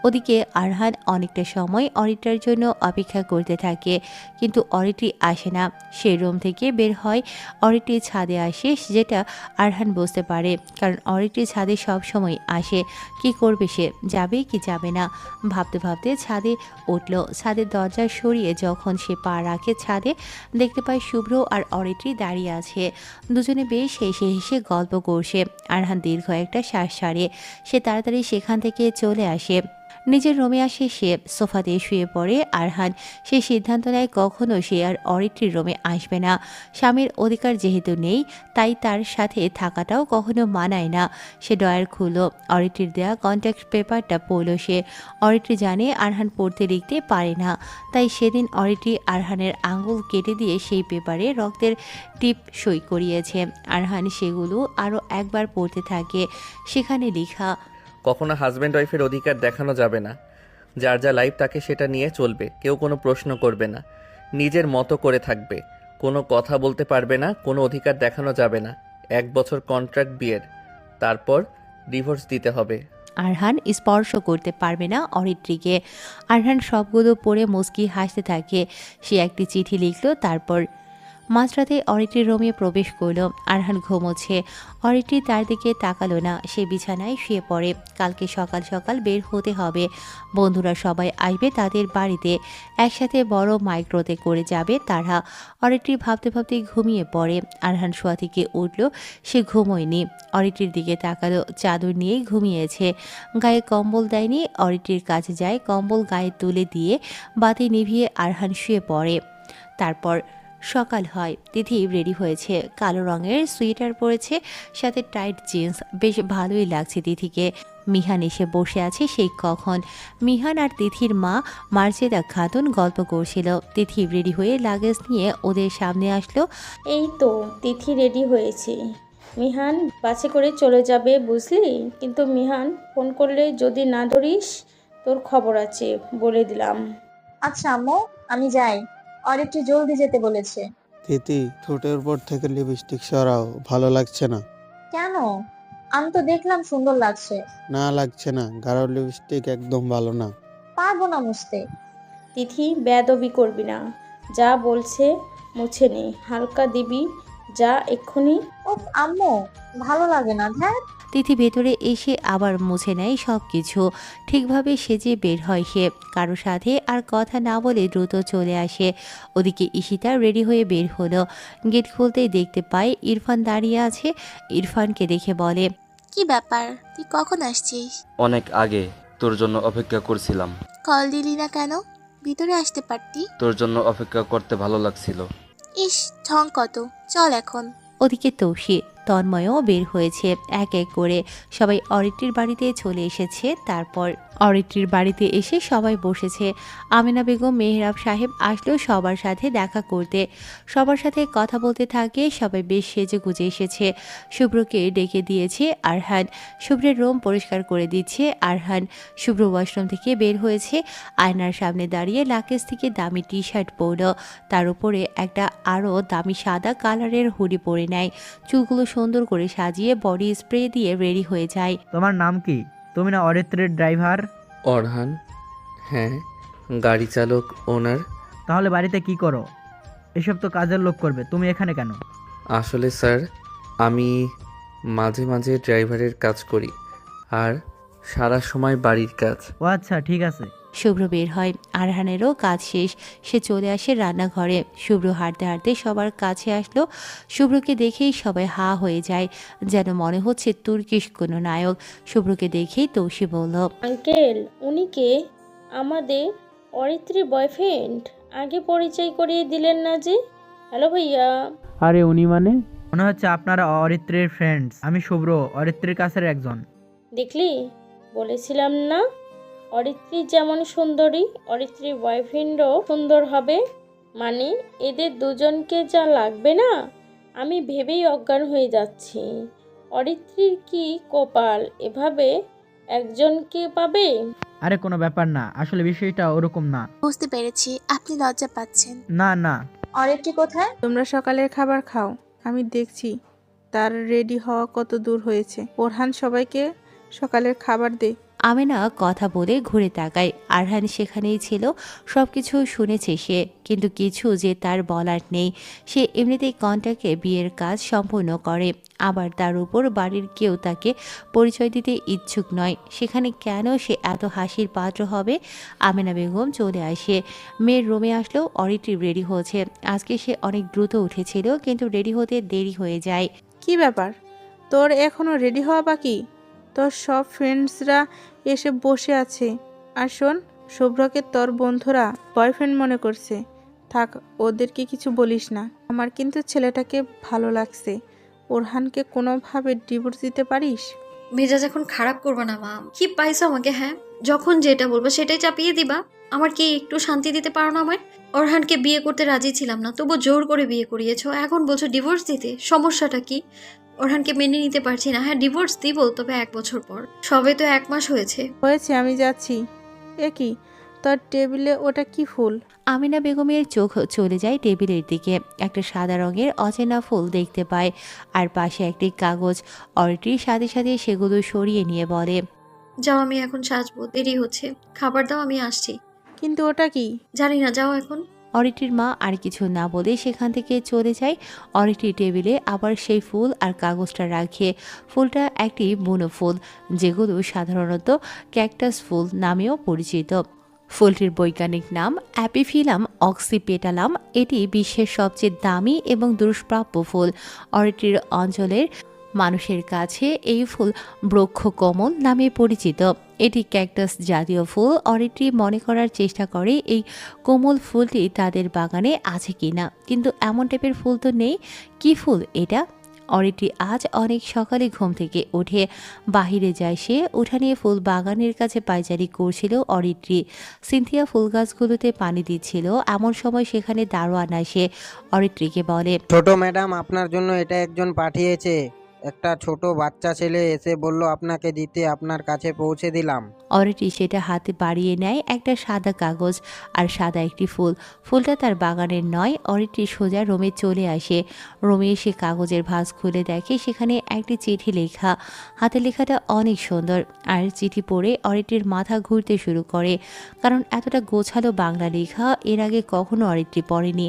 ওদিকে আরহান অনেকটা সময় অরিত্রার জন্য অপেক্ষা করতে থাকে, কিন্তু অরিত্রি আসে না। সে রুম থেকে বের হয়, অরিত্রি ছাদে আসে, যেটা আরহান বুঝতে পারে, কারণ অরিত্রি ছাদে সব সময় আসে। কি করবে সে, যাবে কি যাবে না ভাবতে ভাবতে ছাদে উঠল। ছাদের দরজা সরিয়ে যখন সে পা রাখে ছাদে, দেখতে পায় শুভ্র আর অরিত্রি দাঁড়িয়ে আছে। দুজনে বেশ হেসে হেসে গল্প করছে। আরহান দীর্ঘ একটা শ্বাস ছাড়ে। সে তাড়াতাড়ি সেখান থেকে চলে আসে, নিজের রুমে আসে। সে সোফাতে শুয়ে পড়ে। আরহান সে সিদ্ধান্ত নেয় কখনো সে আর অরিত্রির রুমে আসবে না। স্বামীর অধিকার যেহেতু নেই, তাই তার সাথে থাকাটাও কখনো মানায় না। সে ড্রয়ার খুলল, অরিত্রির দেয়া কন্ট্যাক্ট পেপারটা পড়ল সে। অরিত্রি জানে আরহান পড়তে লিখতে পারে না, তাই সেদিন অরিত্রি আরহানের আঙুল কেটে দিয়ে সেই পেপারে রক্তের টিপ সই করিয়েছে। আরহান সেগুলো আরও একবার পড়তে থাকে। সেখানে লেখা, কখনো হাজব্যান্ড ওয়াইফের অধিকার দেখানো যাবে না। যার যা লাইফ তাকে সেটা নিয়ে চলবে, কেউ কোনো প্রশ্ন করবে না, নিজের মতো করে থাকবে, কোনো কথা বলতে পারবে না, কোনো অধিকার দেখানো যাবে না। 1 বছর কন্ট্রাক্ট বিয়ের, তারপর ডিভোর্স দিতে হবে। আরহান স্পর্শ করতে পারবে না অরিত্রিকে। আরহান সবগুলো পড়ে মুচকি হাসতে থাকে। সে একটি চিঠি লিখল, তারপর মাঝরাতে অরিত্রির রুমে প্রবেশ করল। আরহান ঘুমোচ্ছে। অরিত্রি তার দিকে তাকালো না, সে বিছানায় শুয়ে পড়ে। কালকে সকাল সকাল বের হতে হবে। বন্ধুরা সবাই আসবে তাদের বাড়িতে, একসাথে বড় মাইক্রোতে করে যাবে তারা। অরিত্রি ভাবতে ভাবতে ঘুমিয়ে পড়ে। আরহান শোয়া থেকে উঠল, সে ঘুমোয়নি। অরিত্রির দিকে তাকালো, চাদর নিয়ে ঘুমিয়েছে, গায়ে কম্বল দেয়নি। অরিত্রির কাছে যায়, কম্বল গায়ে তুলে দিয়ে বাতি নিভিয়ে আরহান শুয়ে পড়ে। তারপর সকাল হয়। তিথি রেডি হয়েছে, কালো রঙের সোয়েটার পরেছে, সাথে টাইট জিন্স, বেশ ভালোই লাগছে তিথিকে। মিহান এসে বসে আছে সেই কখন। মিহান আর তিথির মা মার্জেদা খাতুন গল্প করছিল। তিথি রেডি হয়ে লাগেজ নিয়ে ওদের সামনে আসলো। এই তো তিথি রেডি হয়েছি, মিহান বাসে করে চলে যাবে বুঝলি, কিন্তু মিহান ফোন করলে যদি না ধরিস তোর খবর আছে বলে দিলাম। আচ্ছা আম্মু, আমি যাই, আর একটু জলদি যেতে বলেছে। তিথি, ঠোঁটের উপর থেকে লিপস্টিক সরাও, ভালো লাগছে না। কেন? আমি তো দেখলাম সুন্দর লাগছে। না লাগছে না, গাঢ় লিপস্টিক একদম ভালো না। পারবো না মুছতে। তিথি বেয়াদবি করবি না, যা বলছে মুছে নে, হালকা দিবি যা এক্ষুনি। ওফ আম্মু, ভালো লাগে না। ধ্যাত। তিথি ভেতরে এসে আবার মুছে নেয় সব কিছু। ঠিকভাবে সেজে বের হয় সে, কারো সাথে আর কথা না বলে দ্রুত চলে আসে। ওদিকে ঈশিতা রেডি হয়ে বের হলো। গেট খুলতেই দেখতে পায় ইরফান দাঁড়িয়ে আছে। ইরফানকে দেখে বলে, কি ব্যাপার, তুই কখন আসছিস? অনেক আগে, তোর জন্য অপেক্ষা করছিলাম। কল দিলি না কেন? ভিতরে আসতে পারতি। তোর জন্য অপেক্ষা করতে ভালো লাগছিল। ইস, ঢং কত, চল এখন। ওদিকে তৌসি তন্ময়ও বের হয়েছে। এক এক করে সবাই অরিত্রির বাড়িতে চলে এসেছে। তারপর অরিত্রির বাড়িতে এসে সবাই বসেছে। আমেনা বেগম মেহরাব সাহেব আসলো সবার সাথে দেখা করতে, সবার সাথে কথা বলতে থাকে। সবাই বেশ সেজে গুজে এসেছে। শুভ্রকে ডেকে দিয়েছে আরহান, শুভ্রের রুম পরিষ্কার করে দিচ্ছে আরহান। শুভ্র ওয়াশরুম থেকে বের হয়েছে, আয়নার সামনে দাঁড়িয়ে লাকেজ থেকে দামি টি শার্ট পরল, তার উপরে একটা আরও দামি সাদা কালারের হুডি পরে নেয়। চুলগুলো সুন্দর করে সাজিয়ে বডি স্প্রে দিয়ে রেডি হয়ে যায়। তোমার নাম কি? তুমি না অরিত্রের ড্রাইভার? অরহান। হ্যাঁ, গাড়ি চালক, ওনার। তাহলে বাড়িতে কি করো? এসব তো কাজের লোক করবে, তুমি এখানে কেন? আসলে স্যার, আমি মাঝে মাঝে ড্রাইভারের কাজ করি আর সারা সময় বাড়ির কাজ। ও আচ্ছা, ঠিক আছে। শুভ্র বের হয়। আরহানেরও কাজ শেষ, সে চলে আসে রান্নাঘরে। শুভ্র হাঁটতে হাঁটতে সবার কাছে আসলো। শুভ্রকে দেখেই সবাই হা হয়ে যায়, যেন মনে হচ্ছে তুর্কিশ কোনো নায়ক। শুভ্রকে দেখেই তৌসি বলল, আঙ্কেল, উনি কে? আমাদের অরিত্রী বয়ফ্রেন্ড, আগে পরিচয় করিয়ে দিলেন না যে। হ্যালো ভাইয়া। আরে উনি মানে? মনে হচ্ছে আপনারা অরিত্রের ফ্রেন্ডস। আমি শুভ্র, অরিত্রের কাছের একজন। দেখলি, বলেছিলাম না, অরিত্রী যেমন সুন্দরী, অরিত্রীর বয়ফ্রেন্ডও সুন্দর হবে। মানে এদের দুজনকে যা লাগবে না, আমি ভেবেই অজ্ঞান হয়ে যাচ্ছি। অরিত্রীর কি কপাল, এভাবে একজনকে পাবে। আরে কোনো ব্যাপার না, আসলে বিষয়টা ওরকম না। বুঝতে পেরেছি আপনি লজ্জা পাচ্ছেন। না না, অরিত্রি কোথায়? তোমরা সকালের খাবার খাও, আমি দেখছি তার রেডি হওয়া কত দূর হয়েছে। ওরহান সবাইকে সকালের খাবার দে। আমেনা কথা বলে ঘুরে তাকায়। আরহান সেখানেই ছিল, সবকিছু শুনেছে সে, কিন্তু কিছু যে তার বলার নেই। সে এমনিতেই কন্টাকে বিয়ের কাজ সম্পূর্ণ করে, আবার তার উপর বাড়ির কেউ তাকে পরিচয় দিতে ইচ্ছুক নয়। সেখানে কেন সে এত হাসির পাত্র হবে? আমেনা বেগম চলে আসে। মেয়ের রুমে আসলেও অরিত্রি রেডি হয়েছে। আজকে সে অনেক দ্রুত উঠেছিল, কিন্তু রেডি হতে দেরি হয়ে যায়। কি ব্যাপার, তোর এখনো রেডি হওয়া বাকি? তোর সব ফ্রেন্ডসরা এসে বসে আছে। আর শোন, শুভ্রকে তোর বন্ধুরা বয়ফ্রেন্ড মনে করছে। থাক, ওদেরকে কিছু বলিস না। আমার কিন্তু ছেলেটাকে ভালো লাগছে। ওরহানকে কোনোভাবে ডিভোর্স দিতে পারিস? মেজাজ এখন খারাপ করবে না মা। কি পাইছো আমাকে? হ্যাঁ, যখন যেটা বলবো সেটাই চাপিয়ে দিবা। আমার কি একটু শান্তি দিতে পারো না আমায়? ওরহানকে বিয়ে করতে রাজি ছিলাম না, তবু জোর করে বিয়ে করিয়েছো। এখন বলছো ডিভোর্স দিতে। সমস্যাটা কি? ওরহানকে মেনে নিতে পারছি না। হ্যাঁ, ডিভোর্স দিব, তবে 1 বছর পর। সবে তো 1 মাস হয়েছে। আমি যাচ্ছি। এ কি, তোর টেবিলে ওটা কি ফুল? আমিনা বেগমের চোখ চলে যায় টেবিলের দিকে। একটা সাদা রঙের অচেনা ফুল দেখতে পায়, আর পাশে একটি কাগজ। অরিত্রির সাথে সাথে সেগুলো সরিয়ে নিয়ে বলে, যাও, আমি এখন সাজবো, দেরি হচ্ছে। খাবার দাও, আমি আসছি। কিন্তু ওটা কি? জানি না, যাও এখন। অরিত্রির মা আর কিছু না বলে সেখান থেকে চলে যায়। অরিত্রির টেবিলে আবার সেই ফুল আর কাগজটা রাখে। ফুলটা একটি বুনো ফুল, যেগুলো সাধারণত ক্যাকটাস ফুল নামেও পরিচিত। ফুলটির বৈজ্ঞানিক নাম অ্যাপিফিলাম অক্সিপেটালাম। এটি বিশ্বের সবচেয়ে দামি এবং দুষ্প্রাপ্য ফুল। অরিত্রির অঞ্চলের মানুষের কাছে এই ফুল বৃক্ষকমল নামে পরিচিত। এটি ক্যাকটাস জাতীয় ফুল। অরিত্রি মনে করার চেষ্টা করে এই কোমল ফুলটি তাদের বাগানে আছে কিনা, কিন্তু এমন টাইপের ফুল তো নেই। কি ফুল এটা? অরিত্রি আজ অনেক সকালে ঘুম থেকে উঠে বাহিরে যায়। সে উঠানে ফুল বাগানের কাছে পায়চারি করছিল অরিত্রি। সিনথিয়া ফুল গাছগুলোতে পানি দিচ্ছিল। এমন সময় সেখানে দারোয়ান আসে। অরিত্রিকে বলে, ছোট ম্যাডাম, আপনার জন্য এটা একজন পাঠিয়েছে। একটা ছোট বাচ্চা ছেলে এসে বলল আপনাকে দিতে, আপনার কাছে পৌঁছে দিলাম। অরিত্রি সেটা হাতে বাড়িয়ে নেয়। একটা সাদা কাগজ আর সাদা একটি ফুল। ফুলটা তার বাগানের নয়। অরিত্রি সোজা রুমে চলে আসে। রুমে এসে কাগজের ভাঁজ খুলে দেখে সেখানে একটি চিঠি লেখা। হাতে লেখাটা অনেক সুন্দর। আর চিঠি পড়ে অরিত্রির মাথা ঘুরতে শুরু করে, কারণ এতটা গোছালো বাংলা লেখা এর আগে কখনো অরিত্রি পড়েনি।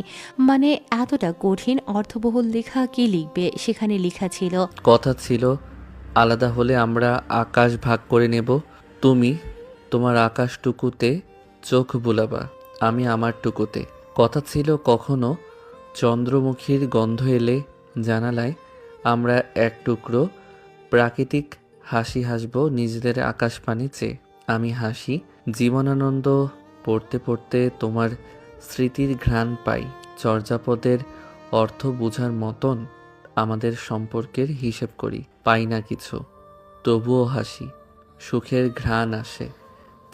মানে এতটা কঠিন অর্থবহুল লেখা কি লিখবে? সেখানে লেখা ছিল, কথা ছিল আলাদা হলে আমরা আকাশ ভাগ করে নেব। তুমি তোমার আকাশটুকুতে চোখ বুলাবা, আমি আমার টুকুতে। কথা ছিল কখনো চন্দ্রমুখীর গন্ধ এলে জানালায় আমরা এক টুকরো প্রাকৃতিক হাসি হাসব নিজেদের আকাশপানে চেয়ে। আমি হাসি জীবনানন্দ পড়তে পড়তে তোমার স্মৃতির ঘ্রাণ পাই। চর্যাপদের অর্থ বোঝার মতন আমাদের সম্পর্কের হিসেব করি, পাই না কিছু, তবুও হাসি। সুখের ঘ্রাণ আসে,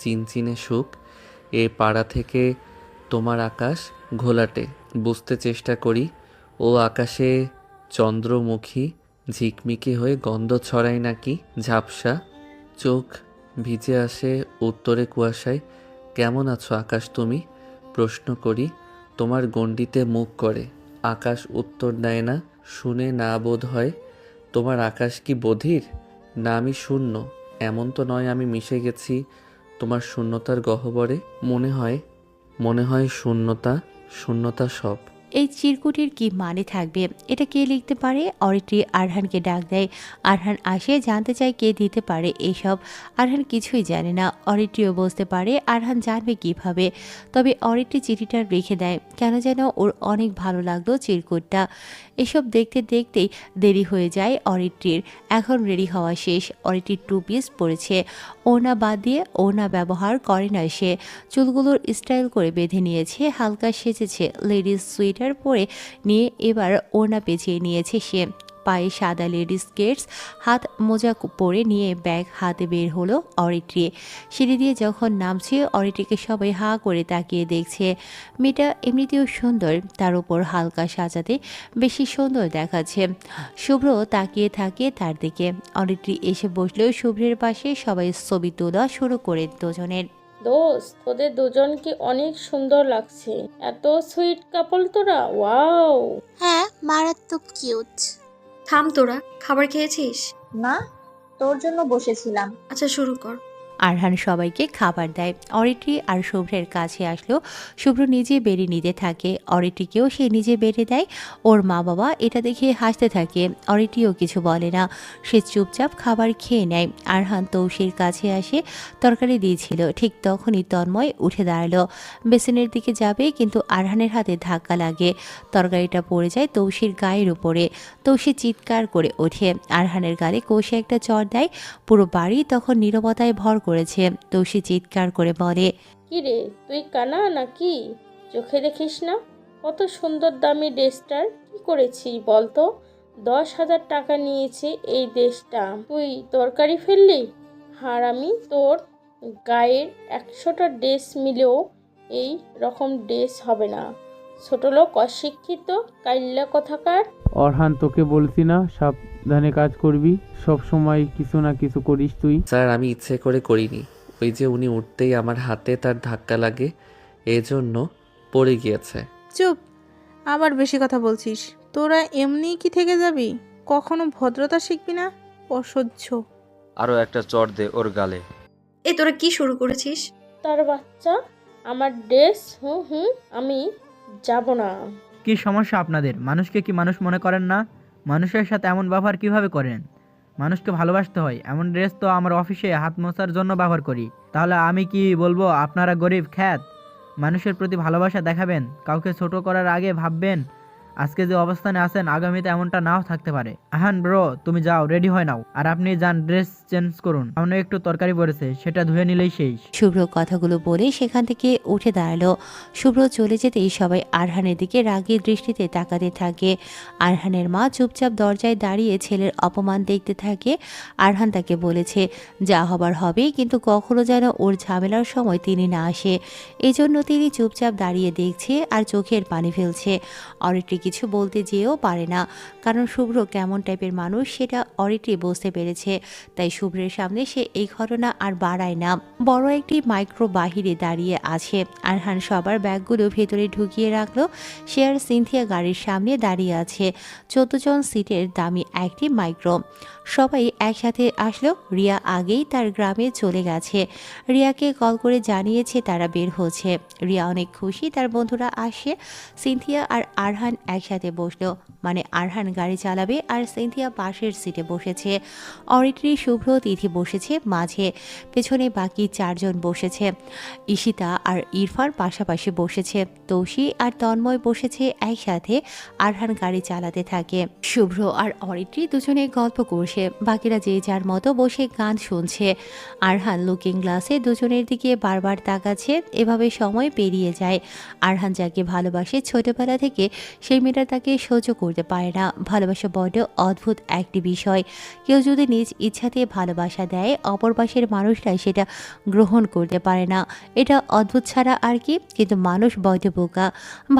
চিনচিনে সুখ। এ পাড়া থেকে তোমার আকাশ ঘোলাটে, বুঝতে চেষ্টা করি ও আকাশে চন্দ্রমুখী ঝিকমিকি হয়ে গন্ধ ছড়ায় নাকি। ঝাপসা চোখ ভিজে আসে উত্তরে কুয়াশায়। কেমন আছো আকাশ তুমি? প্রশ্ন করি তোমার গণ্ডিতে মুখ করে। আকাশ উত্তর দেয় না, শুনে না বোধ হয়। তোমার আকাশ কি বধির? না আমি শূন্য, এমন তো নয়। আমি মিশে গেছি তোমার শূন্যতার গহ্বরে। মনে হয় শূন্যতা শূন্যতা সব। এই চিরকুটির কি মানে থাকবে? এটা কে লিখতে পারে? অরিত্রি আরহানকে ডাক দেয়। আরহান আসে, জানতে চায় কে দিতে পারে এসব। আরহান কিছুই জানে না। অরিত্রিও বুঝতে পারে আরহান জানবে কিভাবে। তবে অরিত্রি চিঠিটা রেখে দেয়। কেন যেন ওর অনেক ভালো লাগলো চিরকুটটা। এসব দেখতে দেখতেই দেরি হয়ে যায় অরিত্রির। এখন রেডি হওয়া শেষ। অরিত্রি 2 পিস পরেছে। ওড়না বাদ দিয়ে ওড়না ব্যবহার করে না সে। চুলগুলোর স্টাইল করে বেঁধে নিয়েছে, হালকা সেজেছে। লেডিস সুইটার পরে নিয়ে এবার ওড়না পেঁচিয়ে নিয়েছে সে। পায়ে সাদা লেডিস স্কেটস, হাত মোজা পরে নিয়ে ব্যাগ হাতে বের হলো অরিত্রি। সিঁড়ি দিয়ে যখন নামছে অরিত্রিকে সবাই হা করে তাকিয়ে দেখছে। মেয়েটা এমনিতেও সুন্দর, তার উপর হালকা সাজাতে বেশি সুন্দর দেখাচ্ছে। শুভ্র তাকিয়ে থাকে তার দিকে। অরিত্রি এসে বসলেও শুভ্রের পাশে সবাই ছবি তোলা শুরু করে দুজনের। দোস্ত, তোদের দুজনকে অনেক সুন্দর লাগছে। এত সুইট কাপল তোরা, ওয়াও। হ্যাঁ, মারাত্মক কিউট। থাম তোরা, খাবার খেয়েছিস? না, তোর জন্য বসেছিলাম। আচ্ছা শুরু কর। আরহান সবাইকে খাবার দেয়। অরিত্রি আর শুভ্রের কাছে আসলো। শুভ্র নিজে বেড়ে নিতে থাকে, অরিত্রিকেও সে নিজে বেড়ে দেয়। ওর মা বাবা এটা দেখে হাসতে থাকে। অরিত্রিও কিছু বলে না, সে চুপচাপ খাবার খেয়ে নেয়। আরহান তৌসির কাছে আসে, তরকারি দিয়েছিল। ঠিক তখনই তন্ময় উঠে দাঁড়ালো, বেসিনের দিকে যাবে, কিন্তু আরহানের হাতে ধাক্কা লাগে। তরকারিটা পড়ে যায় তৌসির গায়ের উপরে। তৌসি চিৎকার করে ওঠে, আরহানের গালে কষে একটা চড় দেয়। পুরো বাড়ি তখন নীরবতায় ভর করেছে। তৌসি চিৎকার করে বলে, কি রে, তুই কানা নাকি? চোখে দেখিস না? কত সুন্দর দামি ড্রেসটার কি করেছিস বলতো? 10,000 টাকা নিয়েছে এই ড্রেসটা, তুই তরকারি ফেললি? হারামি, তোর গায়ের 100টা ড্রেস মিলেও এই রকম ড্রেস হবে না। ছোট লোক, অশিক্ষিত, কাইল্লা কথাকার। অরহান, তোকে বলছি না সাবধানে কাজ করবি, সব সময় কিছু না কিছু করিস তুই। স্যার, আমি ইচ্ছে করে করিনি। ওই যে উনি উঠতেই আমার হাতে তার ধাক্কা লাগে, এজন্য পড়ে গিয়েছে। চুপ, আবার বেশি কথা বলছিস। তোরা এমনি কি থেকে যাবি? কখনো ভদ্রতা শিখবি না? অসহ্য। আরও একটা চড় দে ওর গালে। এ তোরা কি শুরু করেছিস? তার বাচ্চা, আমার ড্রেস। আমি যাব না। কি সমস্যা আপনাদের? মানুষকে কি মানুষ মনে করেন না? মানুষের সাথে এমন ব্যবহার কিভাবে করেন? মানুষকে ভালোবাসতে হয়। এমন ড্রেস তো আমার অফিসে হাত মোছার জন্য ব্যবহার করি। তাহলে আমি কি বলবো আপনারা গরিব খ্যাত? মানুষের প্রতি ভালোবাসা দেখাবেন, কাউকে ছোট করার আগে ভাববেন। আজকে যে অবস্থানে আছেন আগামীতে এমনটা নাও থাকতে পারে। আহান ব্রো, তুমি যাও, রেডি হয়ে নাও। আর আপনি যান, ড্রেস চেঞ্জ করুন। সামনে একটু তরকারি পড়েছে, সেটা ধুয়ে নিলেই শেষ। শুভ্র কথাগুলো বলে সেখান থেকে উঠে দাঁড়ালো। শুভ্র চলে যেতেই সবাই আরহানের দিকে রাগী দৃষ্টিতে তাকাতে থাকে। আরহানের মা চুপচাপ দরজায় দাঁড়িয়ে ছেলের অপমান দেখতে থাকে। আরহান তাকে বলেছে যা হবার হবে, কিন্তু কখনো যেন ওর ঝামেলার সময় তিনি না আসে। এজন্য তিনি চুপচাপ দাঁড়িয়ে দেখছে আর চোখের পানি ফেলছে। অরিত্রি কিছু বলতে যেও পারে না, কারণ শুভ্র কেমন টাইপের মানুষ সেটা অরিত্রি বুঝতে পেরেছে। তাই শুভ্রের সামনে সে এই ঘটনা আর বাড়ায় না। বড় একটি মাইক্রো বাহিরে দাঁড়িয়ে আছে। আরহান সবার ব্যাগগুলো ভেতরে ঢুকিয়ে রাখলো। সে আর সিনথিয়া গাড়ির সামনে দাঁড়িয়ে আছে। 14 জন সিটের দামি একটি মাইক্রো। সবাই একসাথে আসলো। রিয়া আগেই তার গ্রামে চলে গেছে। রিয়াকে কল করে জানিয়েছে তারা বের হচ্ছে। রিয়া অনেক খুশি তার বন্ধুরা আসে। সিনথিয়া আর আরহান একসাথে বসলো, মানে আরহান গাড়ি চালাবে আর সিনথিয়া পাশের সিটে বসেছে। অরিত্রি, শুভ্র, তিথি বসেছে মাঝে। পেছনে বাকি 4 জন বসেছে। ঈশিতা আর ইরফান পাশাপাশি বসেছে। তৌসি আর তন্ময় বসেছে একসাথে। আরহান গাড়ি চালাতে থাকে। শুভ্র আর অরিত্রি দুজনে গল্প করছে, বাকিরা যে যার মতো বসে গান শুনছে। আরহান লুকিং গ্লাসে দুজনের দিকে বারবার তাকাচ্ছে। এভাবে সময় পেরিয়ে যায়। আরহান যাকে ভালোবাসে ছোটবেলা থেকে, সেই মেয়েটা তাকে সহ্য করতে পারে না। ভালোবাসা বড্ড অদ্ভুত একটি বিষয়। কেউ যদি নিজ ইচ্ছাতে ভালোবাসা দেয়, অপর পাশের মানুষরা সেটা গ্রহণ করতে পারে না। এটা অদ্ভুত ছাড়া আর কি। কিন্তু মানুষ বড্ড বোকা।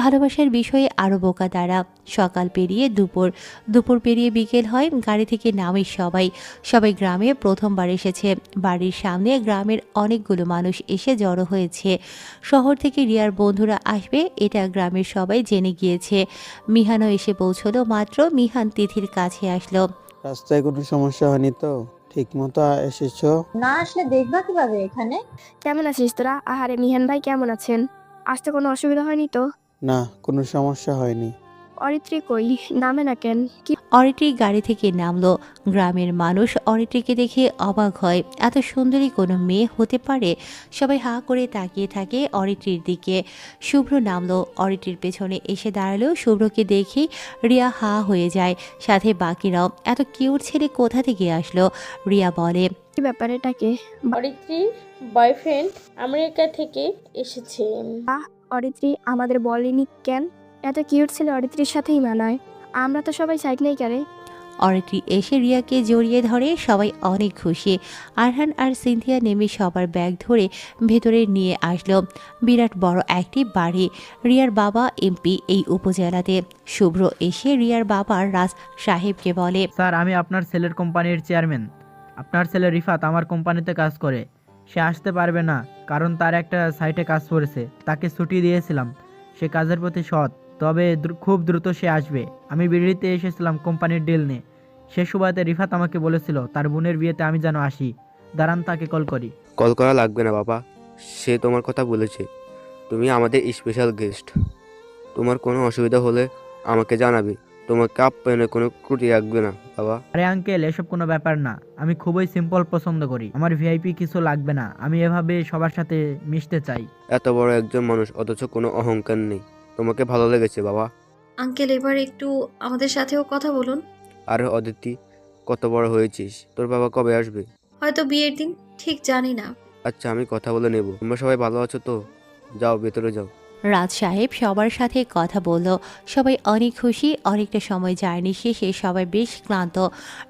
ভালোবাসার বিষয়ে আরও বোকা তারা। সকাল পেরিয়ে দুপুর, দুপুর পেরিয়ে বিকেল হয়। গাড়ি থেকে নামে সবাই গ্রামে প্রথমবার এসেছে। বাড়ির সামনে গ্রামের অনেকগুলো মানুষ এসে জড়ো হয়েছে। শহর থেকে রিয়ার বন্ধুরা আসবে এটা গ্রামের সবাই জেনে গিয়েছে। মিহানও এসে পৌঁছলো মাত্র। মিহান তিথির কাছে আসলো। রাস্তায় কোনো সমস্যা হয়নি তো? ঠিক মতো এসেছো? না আসলে দেখবা কিভাবে এখানে? কেমন আছিস তোরা? আহারে মিহান ভাই কেমন আছেন? আসতে কোনো অসুবিধা হয়নি তো? না, কোনো সমস্যা হয়নি। অরিত্রি কই, নামে না কেন? কি? অরিত্রি গাড়ি থেকে নামলো। গ্রামের মানুষ অরিত্রিকে দেখে অবাক হয়। এত সুন্দরী কোনো মেয়ে হতে পারে? সবাই হা করে তাকিয়ে থাকে অরিত্রির দিকে। শুভ্র নামলো, অরিত্রির পেছনে এসে দাঁড়ালো। শুভ্রকে দেখেই রিয়া হা হয়ে যায়, সাথে বাকিরাও। এত কিউট ছেলে কোথা থেকে আসলো? রিয়া বলে, কি ব্যাপার, এটাকে? অরিত্রির বয়ফ্রেন্ড আমেরিকা থেকে এসেছে। অরিত্রি আমাদের বলেনি কেন? এত কিউট ছেলে অরিত্রির সাথেই মানায়। আমরা তো সবাই সাইড নেই কারে। অরিত্রি এসে রিয়াকে জড়িয়ে ধরে, সবাই অনেক খুশি। আরহান আর সিনথিয়া নেমে সবার ব্যাগ ধরে ভেতরে নিয়ে আসলো। বিরাট বড় একটি বাড়ি, রিয়ার বাবা এমপি এই উপজেলাতে। শুভ্র এসে রিয়ার বাবা রাজ সাহেবকে বলে, স্যার, আমি আপনার ছেলের কোম্পানির চেয়ারম্যান। আপনার ছেলে রিফাত আমার কোম্পানিতে কাজ করে। সে আসতে পারবে না কারণ তার একটা সাইটে কাজ করেছে, তাকে ছুটি দিয়েছিলাম। সে কাজের প্রতি সৎ, তবে খুব দ্রুত সে আসবে। আমি বিড়িতে এসেছিলাম কোম্পানির ডিল নিয়ে। সে সুবাদে রিফাত আমাকে বলেছিল তার বোনের বিয়েতে আমি যেন আসি। দাঁড়ান, তাকে কল করি। কল করা লাগবে না বাবা, সে তোমার কথা বলেছে। তুমি আমাদের স্পেশাল গেস্ট। তোমার কোনো অসুবিধা হলে আমাকে জানাবে। তোমাকে আপ্যায়নে কোনো ত্রুটি রাখবে না বাবা। আরে আঙ্কেল, এসব কোনো ব্যাপার না। আমি খুবই সিম্পল পছন্দ করি। আমার ভিআইপি কিছু লাগবে না। আমি এভাবে সবার সাথে মিশতে চাই। এত বড় একজন মানুষ অথচ কোনো অহংকার নেই। তোমাকে ভালো লেগেছে বাবা। আঙ্কেল, এবার একটু আমাদের সাথেও কথা বলুন। আর অদিতি, কত বড় হয়েছিস? তোর বাবা কবে আসবে? হয়তো বিয়ের দিন, ঠিক জানি না। আচ্ছা, আমি কথা বলে নেব। তোমরা সবাই ভালো আছো তো? যাও, ভেতরে যাও। রাজ সাহেব সবার সাথে কথা বলল। সবাই অনেক খুশি। অনেকটা সময় জার্নি শেষে সবাই বেশ ক্লান্ত।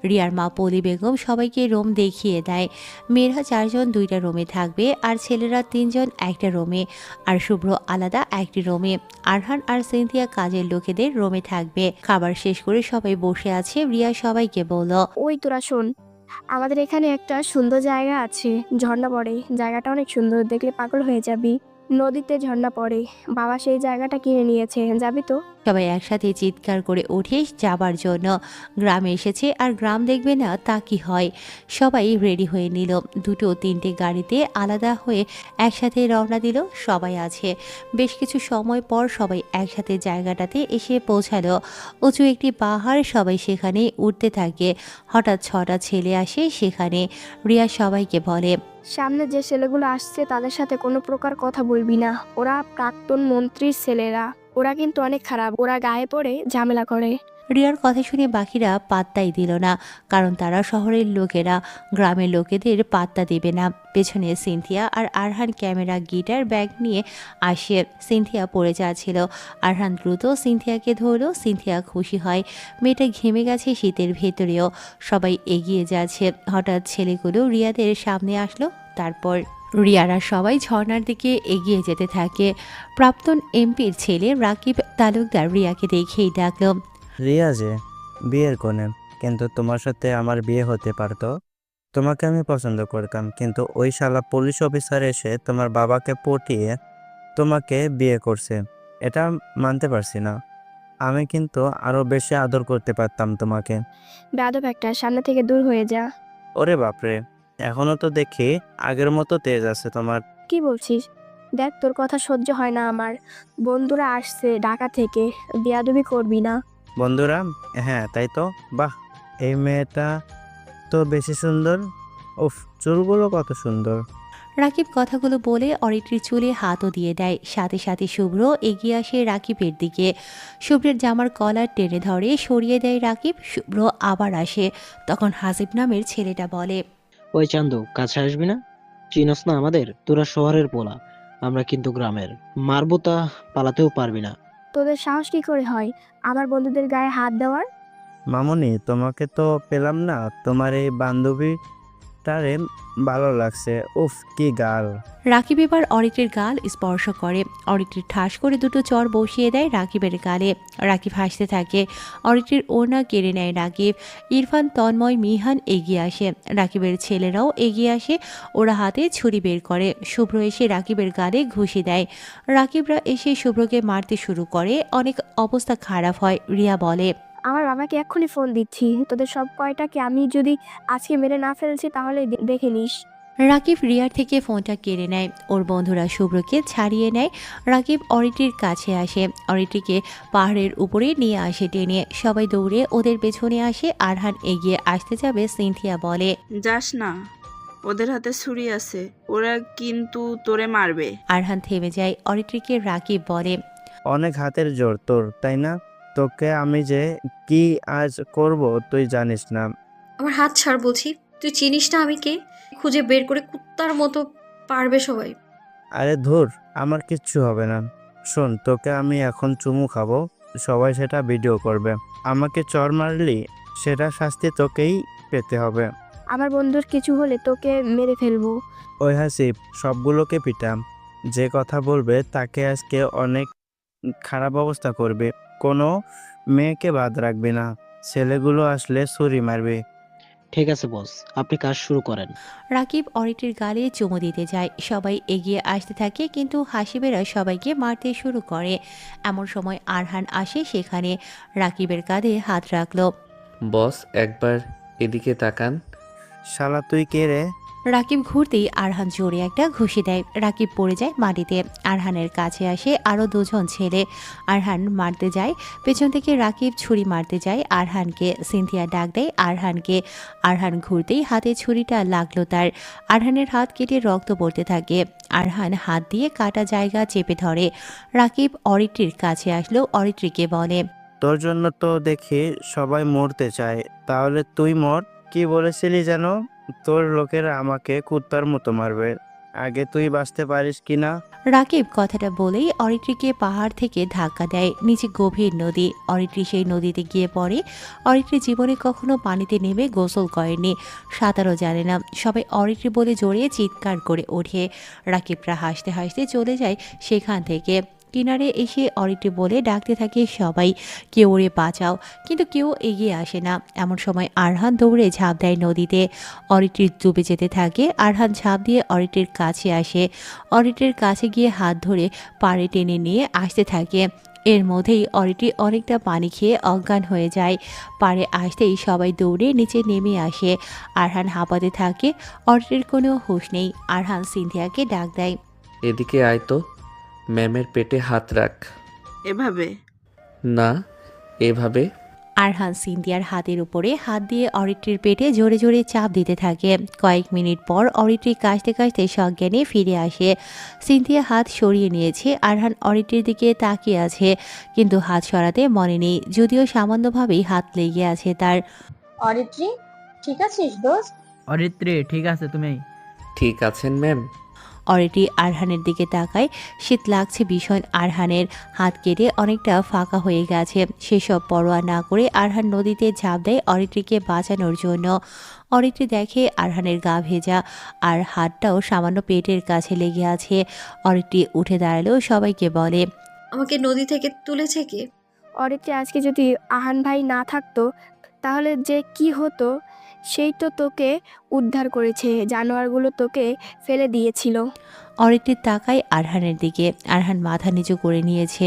রিয়ার মা পলি বেগম সবাইকে রুম দেখিয়ে দেয়। মেয়েরা 4 জন 2টা রুমে থাকবে, আর ছেলেরা 3 জন একটা রুমে, আর শুভ্র আলাদা একটি রুমে। আরহান আর সিনথিয়া কাজের লোকেদের রুমে থাকবে। খাবার শেষ করে সবাই বসে আছে। রিয়া সবাইকে বলল, ওই তোরা শোন, আমাদের এখানে একটা সুন্দর জায়গা আছে, ঝর্ণা পড়ে। জায়গাটা অনেক সুন্দর, দেখলে পাগল হয়ে যাবি। নদীতে ঝর্ণা পড়ে। বাবা সেই জায়গাটা কিনে নিয়েছে, যাবি তো? সবাই একসাথে চিৎকার করে উঠে যাবার জন্য। গ্রামে এসেছে আর গ্রাম দেখবে না তা কি হয়। সবাই রেডি হয়ে নিল। 2-3টে গাড়িতে আলাদা হয়ে একসাথে রওনা দিল। সবাই আছে। বেশ কিছু সময় পর সবাই একসাথে জায়গাটাতে এসে পৌঁছালো। উঁচু একটি পাহাড়, সবাই সেখানে উঠতে থাকে। হঠাৎ 6টা ছেলে আসে সেখানে। রিয়া সবাইকে বলে, সামনে যে ছেলেগুলো আসছে তাদের সাথে কোনো প্রকার কথা বলবি না। ওরা প্রাক্তন মন্ত্রীর ছেলেরা। ওরা কিন্তু অনেক খারাপ। ওরা গায়ে পড়ে ঝামেলা করে। রিয়ার কথা শুনে বাকিরা পাত্তাই দিল না, কারণ তারা শহরের লোকেরা, গ্রামের লোকেদের পাত্তা দেবে না। পেছনে সিনথিয়া আর আরহান ক্যামেরা, গিটার, ব্যাগ নিয়ে আসে। সিনথিয়া পড়ে যাচ্ছিল। আরহান দ্রুত সিনথিয়াকে ধরল। সিনথিয়া খুশি হয়, মেয়েটা ঘেমে গেছে শীতের ভেতরেও। সবাই এগিয়ে যাচ্ছে। হঠাৎ ছেলেগুলো রিয়াদের সামনে আসলো। তারপর রিয়ারা সবাই ঝর্ণার দিকে এগিয়ে যেতে থাকে। প্রাক্তন এমপির ছেলে রাকিব তালুকদার রিয়াকে দেখেই ডাকল, রিয়া যে বিয়ের কোণে, কিন্তু তোমার সাথে আমার বিয়ে হতে পারতো। তোমাকে আমি পছন্দ করতাম, কিন্তু ওই শালা পুলিশ অফিসার এসে তোমার বাবাকে পটিয়ে তোমাকে বিয়ে করছে। এটা মানতে পারছি না। আমি কিন্তু আরো বেশি আদর করতে পারতাম তোমাকে। বেয়াদব একটা, সামনে থেকে দূর হয়ে যা। ওরে বাপরে, এখনো তো দেখি আগের মতো তেজ আছে তোমার। কি বলছিস? দেখ, তোর কথা সহ্য হয় না আমার। বন্ধুরা আসছে ঢাকা থেকে, বেয়াদবি করবি না। বন্ধুরা? হ্যাঁ, তাই তো। বাহ, এই মেয়েটা তো বেশি সুন্দর। উফ, চুলগুলো কত সুন্দর। রাকিব কথাগুলো বলে অরিত্রির চুলে হাতও দিয়ে দেয়। সাথে সাথে শুভ্র এগিয়ে আসে রাকিবের দিকে। শুভ্রের জামার কলার টেনে ধরে সরিয়ে দেয় রাকিব। শুভ্র আবার আসে। তখন হাসিব নামের ছেলেটা বলে, ওই চান্দু, কাছে আসবি না? চিনস না আমাদের? তোরা শহরের পোলা, আমরা কিন্তু গ্রামের। মারবো তা পালাতেও পারবি না। তোদের সাহস কি করে হয় আমার বন্ধুদের গায়ে হাত দেওয়ার? মামুনি, তোমাকে তো পেলাম না। তোমার এই বান্ধবীটারে ভালো লাগছে। উফ, কি গাল। রাকিব এবার অরিত্রের গাল স্পর্শ করে। অরিত্রের ঠাস করে 2টো চর বসিয়ে দেয় রাকিবের গালে। রাকিব হাসতে থাকে। অরিত্রের ওড়না কেড়ে নেয় রাকিব। ইরফান, তন্ময়, মিহান এগিয়ে আসে। রাকিবের ছেলেরাও এগিয়ে আসে। ওরা হাতে ছুরি বের করে। শুভ্র এসে রাকিবের গালে ঘুষি দেয়। রাকিবরা এসে শুভ্রকে মারতে শুরু করে। অনেক অবস্থা খারাপ হয়। রিয়া বলে, আমার বাবাকে এক্ষুনি ফোন দিচ্ছি। তোদের সব কয়টাকে আমি যদি আজকে মেরে না ফেলছি তাহলে দেখে নিস। রাকিব রিয়ার থেকে ফোনটা কেড়ে নেয়। ওর বন্ধুরা শুভ্রকে ছাড়িয়ে নেয়। রাকিব অরিত্রির কাছে আসে। অরিত্রিকে পাহাড়ের উপরে নিয়ে আসে টেনে। সবাই দৌড়ে ওদের পেছনে আসে। আরহান এগিয়ে আসতে যাবে। সিনথিয়া বলে, যাস না, ওদের হাতে ছুরি আছে, ওরা কিন্তু তোরে মারবে। আরহান থেমে যায়। অরিত্রিকে রাকিব বলে, অনেক হাতের জোর তোর, তাই না? তোকে আমি যে কি আজ করব তুই জানিস না। আমার হাত ছাড় বলছি। তুই চিনিস না আমি কে? খুঁজে বের করে কুত্তার মতো পারবে সবাই। আরে ধুর, আমার কিচ্ছু হবে না। শোন, তোকে আমি এখন চুমু খাবো, সবাই সেটা ভিডিও করবে। আমাকে চর মারলি, সেটা শাস্তি তোকেই পেতে হবে। আমার বন্ধুর কিছু হলে তোকে মেরে ফেলবো। ওই হাসিব, সবগুলোকে পিটাম। যে কথা বলবে তাকে আজকে অনেক খারাপ অবস্থা করবে। কোনো মেয়েকে বাদ রাখবি না। ছেলেগুলো আসলে ছুরি মারবে। ঠিক আছে বস, আপনি কাজ শুরু করেন। রাকিব অরিটির গালে চুমু দিতে যায়। সবাই এগিয়ে আসতে থাকে কিন্তু হাসিবেরা সবাইকে মারতে শুরু করে। এমন সময় আরহান আসে সেখানে। রাকিবের কাঁধে হাত রাখলো। বস একবার এদিকে তাকান। শালা তুই কে রে? রাকিব ঘুরতেই আরহান জোরে একটা ঘুষি দেয়। রাকিব পড়ে যায় মাটিতে। আরহানের কাছে আসে আরও দুজন ছেলে। আরহান মারতে যায়। পেছন থেকে রাকিব ছুরি মারতে যায় আরহানকে। সিনথিয়া ডাক দেয় আরহানকে। আরহান ঘুরতেই হাতে ছুরিটা লাগলো তার। আরহানের হাত কেটে রক্ত পড়তে থাকে। আরহান হাত দিয়ে কাটা জায়গা চেপে ধরে। রাকিব অরিত্রির কাছে আসলো। অরিত্রিকে বলে, তোর জন্য তো দেখি সবাই মরতে চায়, তাহলে তুই মর। কি বলেছিলি যেন? তোর লোকেরা আমাকে কুত্তার মতো মারবে। আগে তুই বাঁচতে পারিস কিনা? রাকিব কথাটা বলেই অরিত্রিকে পাহাড় থেকে ধাক্কা দেয়। নিচে গভীর নদী। অরিত্রি সেই নদীতে গিয়ে পড়ে। অরিত্রি জীবনে কখনো পানিতে নেমে গোসল করেনি, সাঁতারও জানে না। সবাই অরিত্রি বলে জড়িয়ে চিৎকার করে ওঠে। রাকিবরা হাসতে হাসতে চলে যায় সেখান থেকে। কিনারে এসে অরিত্রি বলে ডাকতে থাকে সবাই, কেউ ওরে বাঁচাও, কিন্তু কেউ এগিয়ে আসে না। এমন সময় আরহান দৌড়ে ঝাঁপ দেয় নদীতে। অরিত্রি ডুবে যেতে থাকে। আরহান ঝাঁপ দিয়ে অরিত্রির কাছে আসে। অরিত্রির কাছে গিয়ে হাত ধরে পাড়ে টেনে নিয়ে আসতে থাকে। এর মধ্যেই অরিত্রি অনেকটা পানি খেয়ে অজ্ঞান হয়ে যায়। পাড়ে আসতেই সবাই দৌড়ে নিচে নেমে আসে। আরহান হাঁপাতে থাকে। অরিত্রির কোনো হুঁশ নেই। আরহান সিনথিয়াকে ডাক দেয়, এদিকে আয় তো। ম্যামের পেটে হাত রাখ। এভাবে না, এভাবে। আরহান সিনথিয়ার হাতের উপরে হাত দিয়ে অরিত্রির পেটে জোরে জোরে চাপ দিতে থাকে। কয়েক মিনিট পর অরিত্রি কাশতে কাশতে সজ্ঞানে ফিরে আসে। সিনথিয়া হাত সরিয়ে নিয়েছে। আরহান অরিত্রির দিকে তাকিয়ে আছে, কিন্তু হাত সরাতে মনে নেই, যদিও সামান্যভাবেই হাত লেগে আছে তার। অরিত্রি, ঠিক আছিস দোস্ত? অরিত্রি, ঠিক আছে তুমি? ঠিক আছেন ম্যাম? অরিত্রি আরহানের দিকে তাকায়। শীত লাগছে ভীষণ। আরহানের হাত কেটে অনেকটা ফাঁকা হয়ে গেছে। সেসব পরোয়া না করে আরহান নদীতে ঝাঁপ দেয় অরিত্রিকে বাঁচানোর জন্য। অরিত্রি দেখে আরহানের গা ভেজা, আর হাতটাও সামান্য পেটের কাছে লেগে আছে। অরিত্রি উঠে দাঁড়ালো, সবাইকে বলে, আমাকে নদী থেকে তুলেছে কে? অরিত্রি, আজকে যদি আহান ভাই না থাকতো তাহলে যে কি হতো? সেই তো তোকে উদ্ধার করেছে, জানোয়ারগুলো তোকে ফেলে দিয়েছিল। অরিত্রি তাকায় আরহানের দিকে। আরহান মাথা নিচু করে নিয়েছে।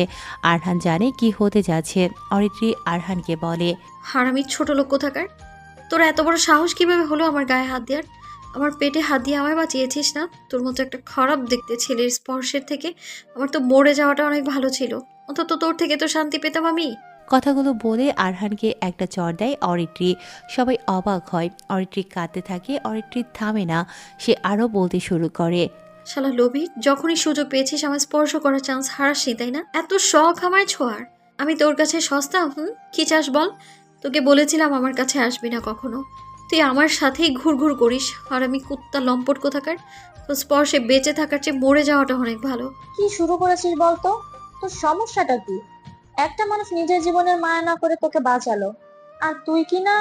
আরহান জানে কি হতে যাচ্ছে। অরিত্রি আরহানকে বলে, হারামি ছোট লোক কোথাকার! তোরা এত বড় সাহস কিভাবে হলো আমার গায়ে হাত দেওয়ার? আমার পেটে হাত দিয়ে আমায় বাঁচিয়েছিস না? তোর মতো একটা খারাপ দেখতে ছেলের স্পর্শের থেকে আমার তো মরে যাওয়াটা অনেক ভালো ছিল। অন্তত তোর থেকে তো শান্তি পেতাম আমি। কথাগুলো বলে আরহানকে একটা চড় দেয় অরিত্রি। সবাই অবাক হয়। অরিত্রি কাঁদতে থাকে। অরিত্রি থামে না। সে আরও বলতে শুরু করে, শালা লোভী, যখনই সুযোগ পেয়েছিস আমার স্পর্শ করার চান্স হারাসনি, তাই না? এত শখ আমায় ছোঁয়ার। আমি তোর কাছে সস্তা? কি চাস বল? তোকে বলেছিলাম আমার কাছে আসবি না কখনো। তুই আমার সাথেই ঘুরঘুর করিস। আর আমি কুত্তা লম্পট কোথাকার। তো স্পর্শে বেঁচে থাকার চেয়ে মরে যাওয়াটা অনেক ভালো। কি শুরু করেছিস বলতো? তোর সমস্যাটা কি? একটা মানুষ নিজের জীবনের মায়া না করে তোকে বাঁচালো, আর তুই কি না?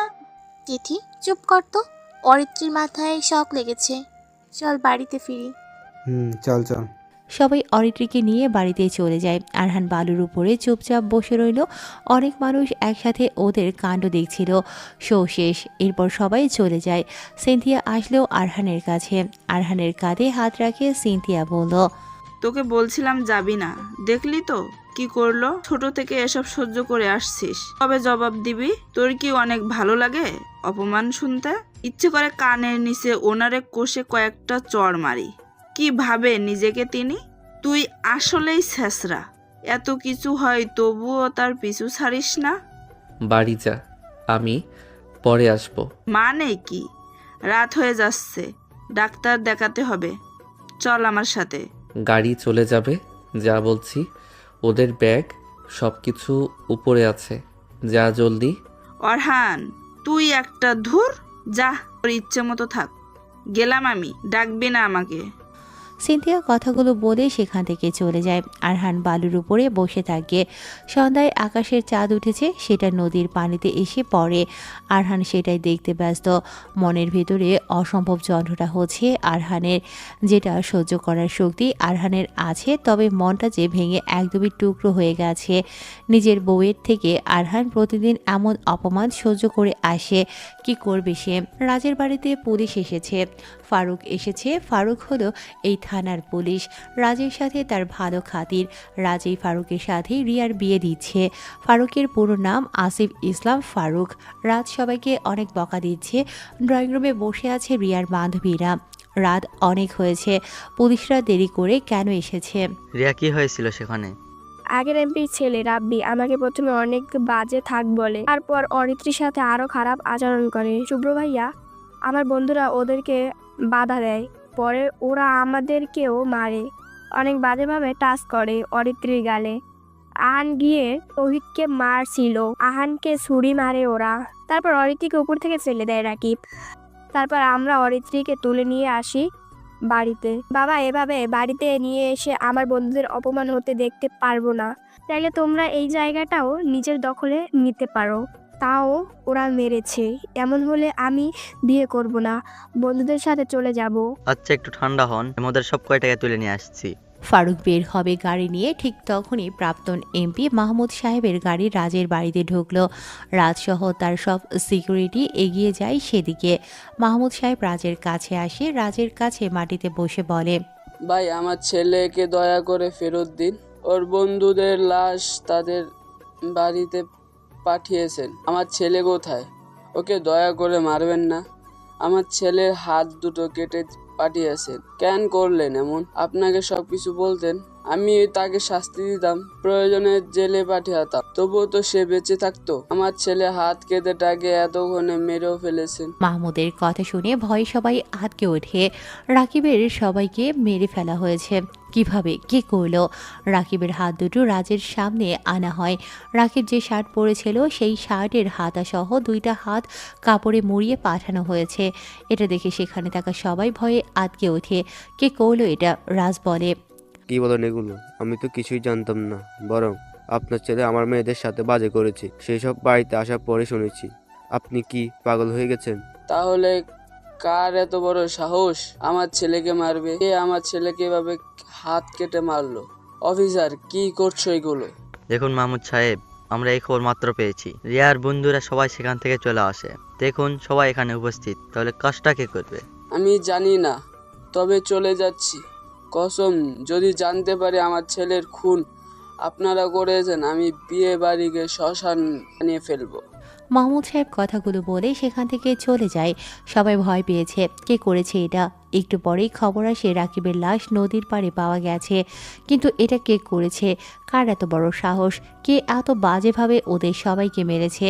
তিথি, চুপ কর তো। অরিত্রির মাথায় শক লেগেছে, চল বাড়িতে ফিরি। চল চল। সবাই অরিত্রিকে নিয়ে বাড়িতে চলে যায়। আরহান বালুর উপরে চুপচাপ বসে রইল। অনেক মানুষ একসাথে ওদের কাণ্ড দেখছিল। শো শেষ। এরপর সবাই চলে যায়। সিনথিয়া আসলেও আরহানের কাছে। আরহানের কাঁধে হাত রাখে সিনথিয়া বলল, তোকে বলছিলাম যাবি না, দেখলি তো কি করলো? ছোট থেকে এসব সহ্য করে আসছিস, কবে জবাব দিবি? তোর কি অনেক ভালো লাগে অপমান শুনতে? ইচ্ছে করে কানের নিচে ওনারে কষে কয়েকটা চড় মারি। কি ভাবে নিজেকে তিনি? তুই আসলেই ছেঁচড়া। এত কিছু হয় তবুও তার পিছু ছাড়িস না। বাড়ি যা, আমি পরে আসবো। মানে কি? রাত হয়ে যাচ্ছে, ডাক্তার দেখাতে হবে। চল আমার সাথে। গাড়ি চলে যাবে, যা বলছি। ওদের ব্যাগ সব কিছু উপরে আছে, যা জলদি। অরহান, তুই একটা ধুর, যা তোর ইচ্ছে মতো থাক। গেলাম আমি, ডাকবি না আমাকে। সিনথিয়া কথাগুলো বলে সেখান থেকে চলে যায়। আরহান বালুর উপরে বসে থাকে। সন্ধ্যায় আকাশের চাঁদ উঠেছে, সেটা নদীর পানিতে এসে পড়ে। আরহান সেটাই দেখতে ব্যস্ত। মনের ভেতরে অসম্ভব যন্ত্রণা হচ্ছে আরহানের, যেটা সহ্য করার শক্তি আরহানের আছে, তবে মনটা যে ভেঙে একদমই টুকরো হয়ে গেছে। নিজের বউয়ের থেকে আরহান প্রতিদিন এমন অপমান সহ্য করে আসে, কি করবে সে? রাজের বাড়িতে পুলিশ এসেছে, ফারুক এসেছে। ফারুক হলো এই থানার পুলিশ। রাজের সাথে তার ভালো খাতির। রাজেই ফারুকের সাথে রিয়ার বিয়ে দিচ্ছে। ফারুকের পুরো নাম আসিফ ইসলাম ফারুক। রাজ সবাইকে অনেক বকা দিচ্ছে। ড্রয়িং রুমে বসে আছে রিয়ার বান্ধবীরা। রাত অনেক হয়েছে, পুলিশরা দেরি করে কেন এসেছে? রিয়া কি হয়েছিল সেখানে? আগের এমপির ছেলে রাব্বি আমাকে প্রথমে অনেক বাজে থাক বলে, তারপর অরিত্রীর সাথে আরো খারাপ আচরণ করে। শুভ্র ভাইয়া, আমার বন্ধুরা ওদেরকে বাধা দেয়, পরে ওরা আমাদেরকেও মারে, অনেক বাজেভাবে টাচ করে অরিত্রীর গালে। আহান গিয়ে তৌহিদকে মারছিল, আহানকে ছুরি মারে ওরা। তারপর অরিত্রীকে উপর থেকে ফেলে দেয় রাকিব। তারপর আমরা অরিত্রীকে তুলে নিয়ে আসি বাড়িতে। বাবা, এভাবে বাড়িতে নিয়ে এসে আমার বন্ধুদের অপমান হতে দেখতে পারবো না। চাইলে তোমরা এই জায়গাটাও নিজের দখলে নিতে পারো। তাও ওরা মেরেছে, এমন হলে আমি বিয়ে করব না, বন্ধুদের সাথে চলে যাব। আচ্ছা, একটু ঠান্ডা হন, আমাদের সব কয়টাকে তুলে নিয়ে আসছি। ফারুক বের হবে গাড়ি নিয়ে, ঠিক তখনই প্রাক্তন এমপি মাহমুদ সাহেবের গাড়ি রাজের বাড়িতে ঢুকলো। রাজসহ তার সব সিকিউরিটি এগিয়ে যায় সেদিকে। মাহমুদ সাহেব রাজের কাছে আসে, রাজের কাছে মাটিতে বসে বলে, ভাই, আমার ছেলেকে দয়া করে ফেরত দিন। ওর বন্ধুদের লাশ তাদের বাড়িতে পাঠিয়েছেন। আমার ছেলে কোথায়? ওকে দয়া করে মারবেন না। আমার ছেলের হাত দুটো কেটে পাঠিয়েছেন। কেন করলেন এমন? আপনাকে সবকিছু বলতেন, আমি তাকে শাস্তি দিতাম, প্রয়োজনে জেলে পাঠাতাম, তবুও তো সে বেঁচে থাকতো। আমার ছেলে হাত কেটে তাকে এতক্ষণে মেরেও ফেলেছেন। মাহমুদের কথা শুনে ভয়ে সবাই আটকে ওঠে। রাকিবের সবাইকে মেরে ফেলা হয়েছে। কিভাবে, কে করলো? রাকিবের হাত দুটো রাজের সামনে আনা হয়। রাকিব যে শার্ট পরেছিল সেই শার্টের হাতা সহ দুইটা হাত কাপড়ে মুড়িয়ে পাঠানো হয়েছে। এটা দেখে সেখানে থাকা সবাই ভয়ে আটকে ওঠে। কে করলো এটা? রাজ বলে, কি বলেন এগুলো? আমি তো কিছুই জানতাম না, বরং আপনার ছেলে আমার মেয়েদের সাথে বাজে করেছে সেই সব বাড়িতে আসার পরে শুনেছি। আপনি কি পাগল হয়ে গেছেন? তাহলে কার এত বড় সাহস আমার ছেলেকে মারবে? কে আমার ছেলেকে এভাবে হাত কেটে মারলো? অফিসার, কি করছো এগুলো? দেখুন মাহমুদ সাহেব, আমরা এই খবর মাত্র পেয়েছি। রিয়ার বন্ধুরা সবাই সেখান থেকে চলে আসে। দেখুন সবাই এখানে উপস্থিত, তাহলে কাজটা কে করবে? আমি জানি না, তবে চলে যাচ্ছি। কসম, যদি জানতে পারি আমার ছেলের খুন আপনারা করেছেন, আমি বিয়ে বাড়িকে শ্মশান বানিয়ে ফেলবো। মাহমুদ সাহেব কথাগুলো বলে সেখান থেকে চলে যায়। সবাই ভয় পেয়েছে, কে করেছে এটা? একটু পরেই খবর আসে রাকিবের লাশ নদীর পাড়ে পাওয়া গেছে। কিন্তু এটা কে করেছে? কার এত বড় সাহস? কে এত বাজেভাবে ওদের সবাইকে মেরেছে?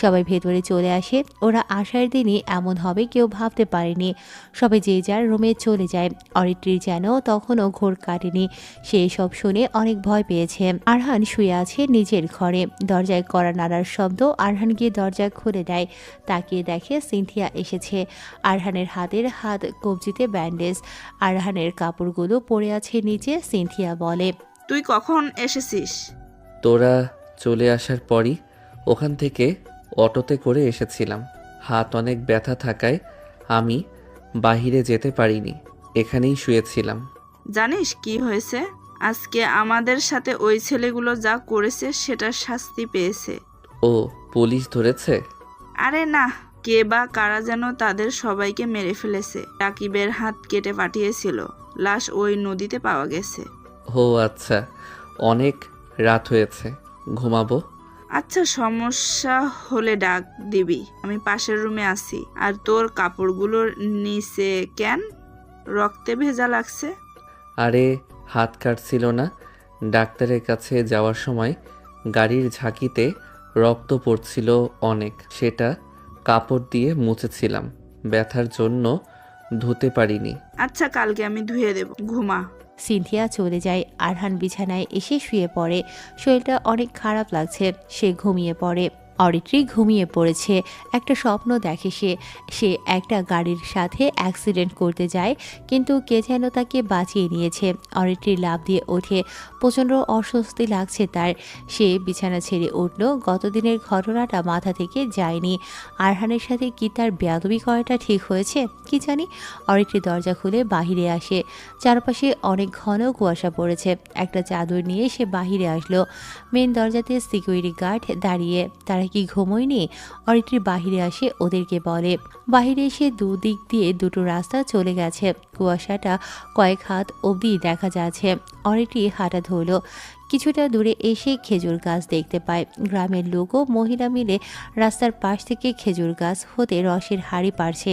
সবাই ভেতরে চলে আসে। ওরা আসার দিনই এমন হবে কেউ ভাবতে পারেনি। সবাই যে যার রুমে চলে যায়। অরিত্রীর যেন তখনও ঘোর কাটেনি। সে সব শুনে অনেক ভয় পেয়েছে। আরহান শুয়ে আছে নিজের ঘরে। দরজায় কড়া নাড়ার শব্দ। আরহান গিয়ে দরজা খুলে দেয়। তাকিয়ে দেখে সিনথিয়া এসেছে। আরহানের হাতের হাত কবজিতে ব্যান্ডেজ। আরহানের কাপড়গুলো পড়ে আছে নিচে। সিনথিয়া বলে, তুই কখন এসেছিস? তোরা চলে আসার পরই ওখান থেকে অটোতে করে এসেছিলাম। হাত অনেক ব্যথা থাকায় আমি বাহিরে যেতে পারিনি, এখানেই শুয়েছিলাম। জানিস কি হয়েছে? আজকে আমাদের সাথে ওই ছেলেগুলো যা করেছে সেটার শাস্তি পেয়েছে। ও, পুলিশ ধরেছে? আরে না, কে বা কারা যেন তাদের সবাইকে মেরে ফেলেছে। রাকিবের হাত কেটে পাঠিয়েছিল, লাশ ওই নদীতে পাওয়া গেছে। ও আচ্ছা, অনেক রাত হয়েছে, ঘুমাবো। আচ্ছা, সমস্যা হলে ডাক দিবি, আমি পাশের রুমে আছি। আর তোর কাপড়গুলোর নিচে কেন রক্তে ভেজা লাগছে? আরে হাত কাটছিল না, ডাক্তারের কাছে যাওয়ার সময় গাড়ির ঝাঁকিতে রক্ত পড়ছিল অনেক, সেটা কাপড় দিয়ে মুছেছিলাম, ব্যথার জন্য ধুতে পারিনি। আচ্ছা, কালকে আমি ধুয়ে দেব, ঘুমা। সিনথিয়া চলে যায়। আরহান বিছানায় এসে শুয়ে পড়ে। শরীরটা অনেক খারাপ লাগছে, সে ঘুমিয়ে পড়ে। অরিত্রি ঘুমিয়ে পড়েছে। একটা স্বপ্ন দেখে সে একটা গাড়ির সাথে অ্যাক্সিডেন্ট করতে যায়, কিন্তু কে যেন তাকে বাঁচিয়ে নিয়েছে। অরিত্রি লাফ দিয়ে ওঠে, প্রচণ্ড অস্বস্তি লাগছে তার। সে বিছানা ছেড়ে উঠল। গতদিনের ঘটনাটা মাথা থেকে যায়নি। আরহানের সাথে কি তার বেয়াদবি করাটা ঠিক হয়েছে কি জানি। অরিত্রি দরজা খুলে বাহিরে আসে। চারপাশে অনেক ঘন কুয়াশা পড়েছে। একটা চাদর নিয়ে সে বাহিরে আসলো। মেন দরজাতে সিকিউরিটি গার্ড দাঁড়িয়ে। তারা কি ঘুমোয়নি? অরিত্রি বাহিরে আসে, ওদেরকে বলে। বাহিরে এসে দুদিক দিয়ে দুটো রাস্তা চলে গেছে। কুয়াশাটা কয়েক হাত অবধি দেখা যাচ্ছে। অরিত্রি হাঁটা ধরল। কিছুটা দূরে এসে খেজুর গাছ দেখতে পায়। গ্রামের লোক ও মহিলা মিলে রাস্তার পাশ থেকে খেজুর গাছ হতে রসের হাঁড়ি পারছে।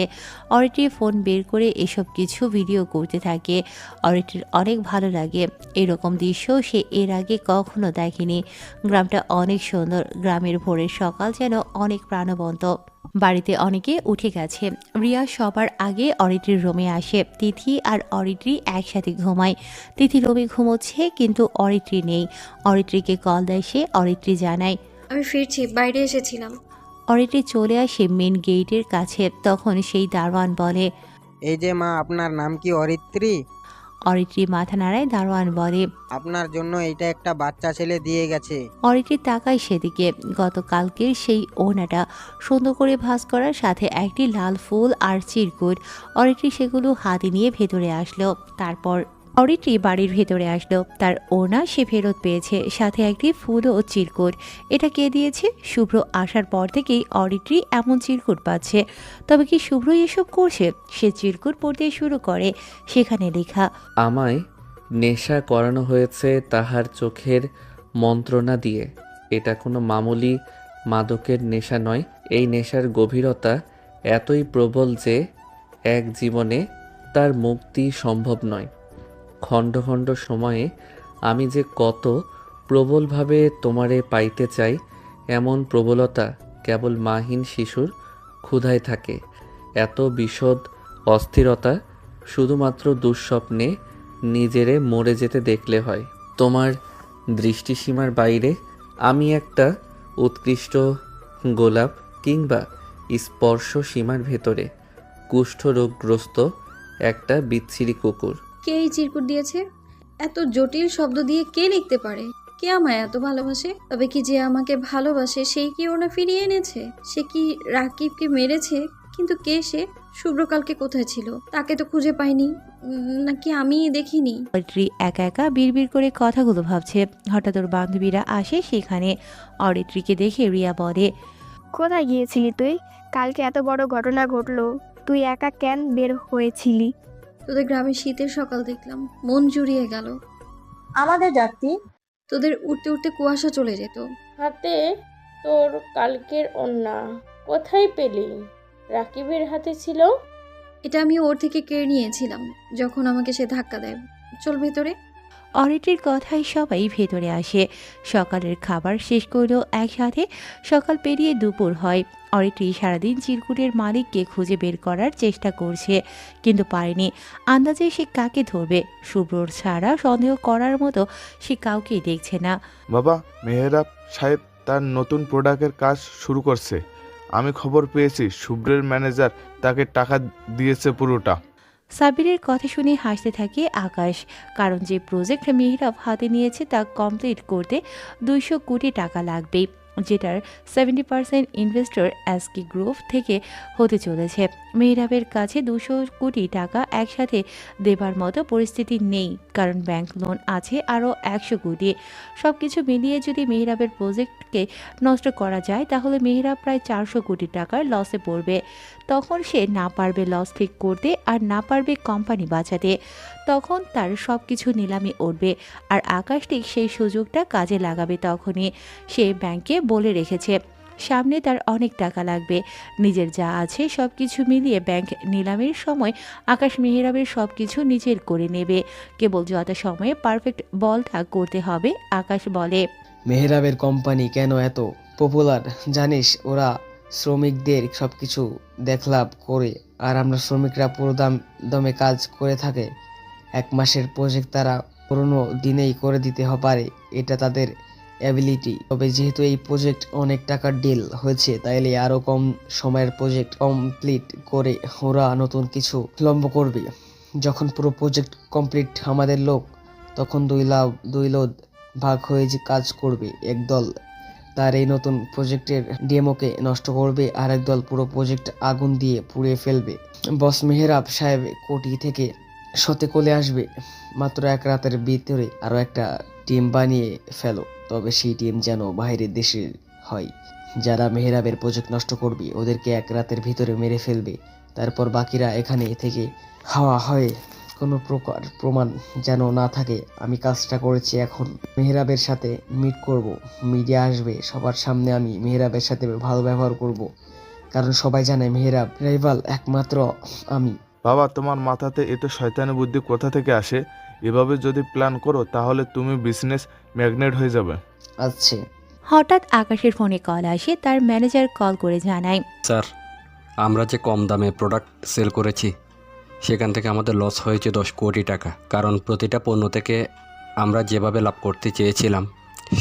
অরিত্রি ফোন বের করে এসব কিছু ভিডিও করতে থাকে। অরিত্রির অনেক ভালো লাগে। এরকম দৃশ্য সে এর আগে কখনো দেখেনি। গ্রামটা অনেক সুন্দর। গ্রামের ভোরের সকাল যেন অনেক প্রাণবন্ত। বাড়িতে অনেকে উঠে গেছে। রিয়া সবার আগে অরিত্রির রুমে আসে। তিথি আর অরিত্রি একসাথে ঘুমায়। তিথি রুমে ঘুমোচ্ছে, কিন্তু অরিত্রি নেই। অরিত্রিকে কল দেয় সে। অরিত্রি জানায়, আমি ফিরছি, বাইরে এসেছিলাম। অরিত্রি চলে আসে মেন গেটের কাছে। তখন সেই দারোয়ান বলে, এই যে মা, আপনার নাম কি অরিত্রী? অরিত্রি মাথা নাড়ায়। দারোয়ান বলে, আপনার জন্য এইটা একটা বাচ্চা ছেলে দিয়ে গেছে। অরিত্রি তাকায় সেদিকে। গতকালকের সেই ওড়নাটা সুন্দর করে ভাঁজ করার সাথে একটি লাল ফুল আর চিরকুট। অরিত্রি সেগুলো হাতে নিয়ে ভেতরে আসলো। তারপর অরিত্রি বাড়ির ভেতরে আসলো। তার ওড়না সে ফেরত পেয়েছে, সাথে একটি ফুল ও চিরকুট। এটা কে দিয়েছে? শুভ্র আসার পর থেকেই অরিত্রি এমন চিরকুট পাচ্ছে। তবে কি শুভ্র এসব করছে? সে চিরকুট পড়তে শুরু করে। সেখানে লেখা, আমায় নেশা করানো হয়েছে তাহার চোখের মন্ত্রণা দিয়ে। এটা কোনো মামুলি মাদকের নেশা নয়। এই নেশার গভীরতা এতই প্রবল যে এক জীবনে তার মুক্তি সম্ভব নয়। খণ্ড খণ্ড সময়ে আমি যে কত প্রবলভাবে তোমারে পাইতে চাই, এমন প্রবলতা কেবল মাহীন শিশুর ক্ষুধায় থাকে। এত বিশদ অস্থিরতা শুধুমাত্র দুঃস্বপ্নে নিজেরে মরে যেতে দেখলে হয়। তোমার দৃষ্টিসীমার বাইরে আমি একটা উৎকৃষ্ট গোলাপ, কিংবা স্পর্শ সীমার ভেতরে কুষ্ঠরোগগ্রস্ত একটা বিচ্ছিরি কুকুর। কে এই চিরকুট দিয়েছে? এত জটিল শব্দ দিয়ে কে লিখতে পারে? কে আমায় এত ভালোবাসে? তবে কি যে আমাকে ভালোবাসে সেই কি ওনা ফিরিয়ে এনেছে? সে কি রাকিবকে মেরেছে? কিন্তু কে সে? শুভ্রকালকে কোথায় ছিল? তাকে তো খুঁজে পাইনি, নাকি আমি দেখিনি? অরিত্রি একা একা বিড়বিড় করে কথাগুলো ভাবছে। হঠাৎ ওর বান্ধবীরা আসে সেখানে। অরিত্রিকে দেখে রিয়া বলে, কোথায় গিয়েছিলি তুই? কালকে এত বড় ঘটনা ঘটলো, তুই একা কেন বের হয়েছিলি? তোদের গ্রামে শীতের সকাল দেখলাম, মন জুড়িয়ে গেল। আমাদের ডাকতি। তোদের উঠতে উঠতে কুয়াশা চলে যেত। হাতে তোর কালকের ওড়না কোথায় পেলি? রাকিবের হাতে ছিল। এটা আমি ওর থেকে কেড়ে নিয়েছিলাম যখন আমাকে সে ধাক্কা দেয়। চল ভেতরে। অরিত্রির কথায় সবাই ভেতরে আসে। সকালের খাবার শেষ করলেও একসাথে। সকাল পেরিয়ে দুপুর হয়। অরিত্রি সারাদিন চিরকুটের মালিককে খুঁজে বের করার চেষ্টা করছে, কিন্তু পারেনি। আন্দাজে সে কাকে ধরবে? শুভ্রর ছাড়া সন্দেহ করার মতো সে কাউকেই দেখছে না। বাবা, মেহরাব সাহেব তার নতুন প্রোডাক্টের কাজ শুরু করছে। আমি খবর পেয়েছি শুভ্রের ম্যানেজার তাকে টাকা দিয়েছে পুরোটা। সাবিরের কথা শুনে হাসতে থাকে আকাশ। কারণ যে প্রজেক্ট মেহরাব হাতে নিয়েছে তা কমপ্লিট করতে 200 কোটি টাকা লাগবে, যেটার 70% ইনভেস্টর এসকে গ্রুপ থেকে হতে চলেছে। মেহরাবের কাছে 200 কোটি টাকা একসাথে দেবার মতো পরিস্থিতি নেই, কারণ ব্যাংক লোন আছে আরও 100 কোটি। সব কিছু মিলিয়ে যদি মেহরাবের প্রজেক্টকে নষ্ট করা যায় তাহলে মেহরাব প্রায় 400 কোটি টাকার লসে পড়বে। তখন সে না পারবে লস ঠিক করতে, আর না পারবে কোম্পানি বাঁচাতে। তখন তার সব কিছু নিলামে উঠবে, আর আকাশ ঠিক সেই সুযোগটা কাজে লাগাবে। তখনই সে ব্যাংকে বলে রেখেছে সামনে তার অনেক টাকা লাগবে। নিজের যা আছে সব কিছু মিলিয়ে ব্যাংক নিলামের সময় আকাশ মেহরাবের সব কিছু নিজের করে নেবে। কেবল যথাসময়ে পারফেক্ট বলটা করতে হবে। আকাশ বলে, মেহরাবের কোম্পানি কেন এত পপুলার জানিস? ওরা শ্রমিকদের সব কিছু দেখলাভ করে, আর আমরা শ্রমিকরা পুরো দমে কাজ করে থাকে। 1 মাসের প্রজেক্ট তারা পুরোনো দিনেই করে দিতে পারে। এটা তাদের অ্যাবিলিটি। তবে যেহেতু এই প্রজেক্ট অনেক টাকার ডিল হয়েছে, তাইলে আরো কম সময়ের প্রজেক্ট কমপ্লিট করে ওরা নতুন কিছু লম্ব করবে। যখন পুরো প্রজেক্ট কমপ্লিট আমাদের লোক তখন দুই লোক ভাগ হয়ে যে কাজ করবে। একদল তার এই নতুন প্রজেক্টের ডেমোকে নষ্ট করবে, আর একদল পুরো প্রজেক্ট আগুন দিয়ে পুড়িয়ে ফেলবে। বস মেহরাব সাহেব কোটি থেকে সতে কোলে আসবে। মাত্র এক রাতের ভিতরে আরো একটা টিম বানিয়ে ফেলো, তবে সেই টিম যেন বাইরের দেশের হয়। যারা মেহরাবের প্রজেক্ট নষ্ট করবে ওদেরকে এক রাতের ভিতরে মেরে ফেলবে। তারপর বাকিরা এখানে থেকে হাওয়া হয়ে কোনো প্রকার প্রমাণ যেন না থাকে আমি কাজটা করেছি। এখন মেহরাবের সাথে মিট করব, মিডিয়া আসবে, সবার সামনে আমি মেহরাবের সাথে ভালো ব্যবহার করব, কারণ সবাই জানে মেহরাব রাইভাল একমাত্র আমি। বাবা, তোমার মাথাতে এত শয়তানি বুদ্ধি কোথা থেকে আসে? এভাবে যদি প্ল্যান করো তাহলে তুমি বিজনেস ম্যাগনেট হয়ে যাবে। আচ্ছা। হঠাৎ আকাশের ফোনে কল আসে, তার ম্যানেজার কল করে জানায়, স্যার, আমরা যে কম দামে প্রোডাক্ট সেল করেছি সেখান থেকে আমাদের লস হয়েছে 10 কোটি টাকা। কারণ প্রতিটা পণ্য থেকে আমরা যেভাবে লাভ করতে চেয়েছিলাম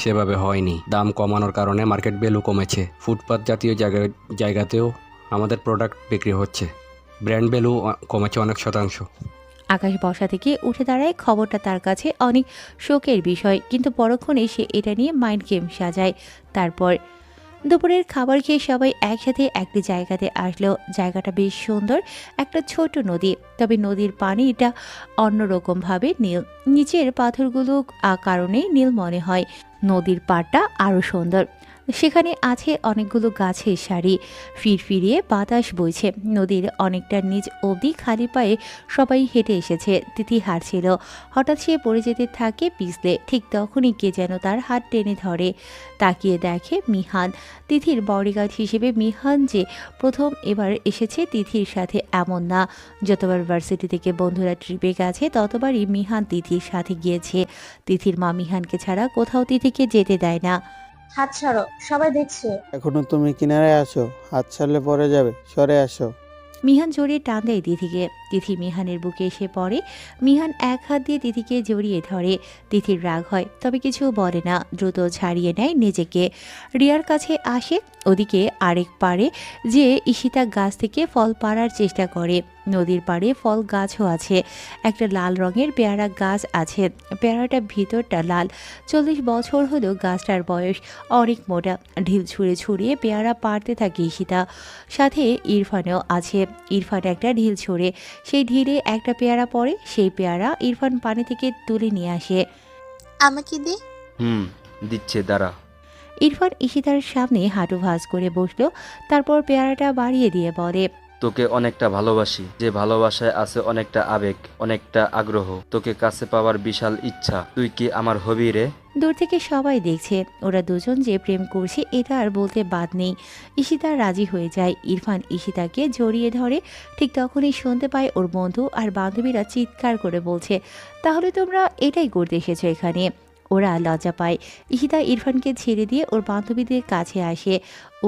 সেভাবে হয়নি। দাম কমানোর কারণে মার্কেট ভ্যালু কমেছে। ফুটপাত জাতীয় জায়গাতেও আমাদের প্রোডাক্ট বিক্রি হচ্ছে। ব্র্যান্ড ভ্যালু কমেছে অনেক শতাংশ। আকাশ বসা থেকে উঠে দাঁড়ায়। খবরটা তার কাছে অনেক শোকের বিষয়, কিন্তু পরক্ষণে সে এটা নিয়ে মাইন্ড গেম সাজায়। তারপর দুপুরের খাবার খেয়ে সবাই একসাথে একটি জায়গাতে আসলো। জায়গাটা বেশ সুন্দর, একটা ছোট নদী, তবে নদীর পানিটা অন্যরকমভাবে নীল। নিচের পাথরগুলো কারণে নীল মনে হয়। নদীর পাড়টা আরও সুন্দর। সেখানে আছে অনেকগুলো গাছের সারি, ফিরফিরিয়ে বাতাস বইছে। নদীর অনেকটা নিচ অবধি খালি পায়ে সবাই হেঁটে এসেছে। তিথি হাঁটছিল, হঠাৎ সে পড়ে যেতে থাকে পিছলে। ঠিক তখনই কে যেন তার হাত টেনে ধরে। তাকিয়ে দেখে মিহান। তিথির বডিগার্ড হিসেবে মিহান যে প্রথম এবার এসেছে তিথির সাথে এমন না। যতবার ভার্সিটি থেকে বন্ধুরা ট্রিপে গেছে ততবারই মিহান তিথির সাথে গিয়েছে। তিথির মা মিহানকে ছাড়া কোথাও তিথিকে যেতে দেয় না। হাত ছাড়ো, সবাই দেখছে। এখনো তুমি কিনারে আছো, হাত ছাড়লে পড়ে যাবে, সরে আসো। মিহান জড়িয়ে টান দেয় তিথিকে। তিথি মিহানের বুকে এসে পড়ে। মিহান এক হাত দিয়ে তিথিকে জড়িয়ে ধরে। তিথির রাগ হয়, তবে কিছু বলে না, দ্রুত ছাড়িয়ে নেয় নিজেকে। রিয়ার কাছে আসে। ওদিকে আরেক পারে যে ঈশিতা গাছ থেকে ফল পাড়ার চেষ্টা করে। নদীর পাড়ে ফল গাছও আছে। একটা লাল রঙের পেয়ারা গাছ আছে। পেয়ারাটা ভিতরটা লাল। 40 বছর হলো গাছটার বয়স। অনেক মোটা। ঢিল ছুঁড়ে ছুঁড়িয়ে পেয়ারা পাড়তে থাকে ঈশিতা। সাথে ইরফানও আছে। ইরফান একটা ঢিল ছুঁড়ে, সেই ঢিলে একটা পেয়ারা পড়ে। সেই পেয়ারা ইরফান পানি থেকে তুলে নিয়ে আসে। আমাকে দে। দিচ্ছে, দাঁড়া। ইরফান ঈশিতার সামনে হাঁটু ভাঁজ করে বসলো, তারপর পেয়ারাটা বাড়িয়ে দিয়ে বলে, তোকে অনেকটা ভালোবাসি, যে ভালোবাসায় আছে অনেকটা আবেগ, অনেকটা আগ্রহ, তোকে কাছে পাওয়ার বিশাল ইচ্ছা। তুই কি আমার হবি রে? দূর থেকে সবাই দেখছে। ওরা দুজন যে প্রেম করছে এটা আর বলতে বাদ নেই। ঈশিতা রাজি হয়ে যায়। ইরফান ঈশিতাকে জড়িয়ে ধরে। ঠিক তখনই শুনতে পায় ওর বন্ধু আর বান্ধবীরা চিৎকার করে বলছে, তাহলে তোমরা এটাই করতে এসেছো এখানে? ওরা লজ্জা পায়। ঈশিতা ইরফানকে ছেড়ে দিয়ে ওর বান্ধবীদের কাছে আসে।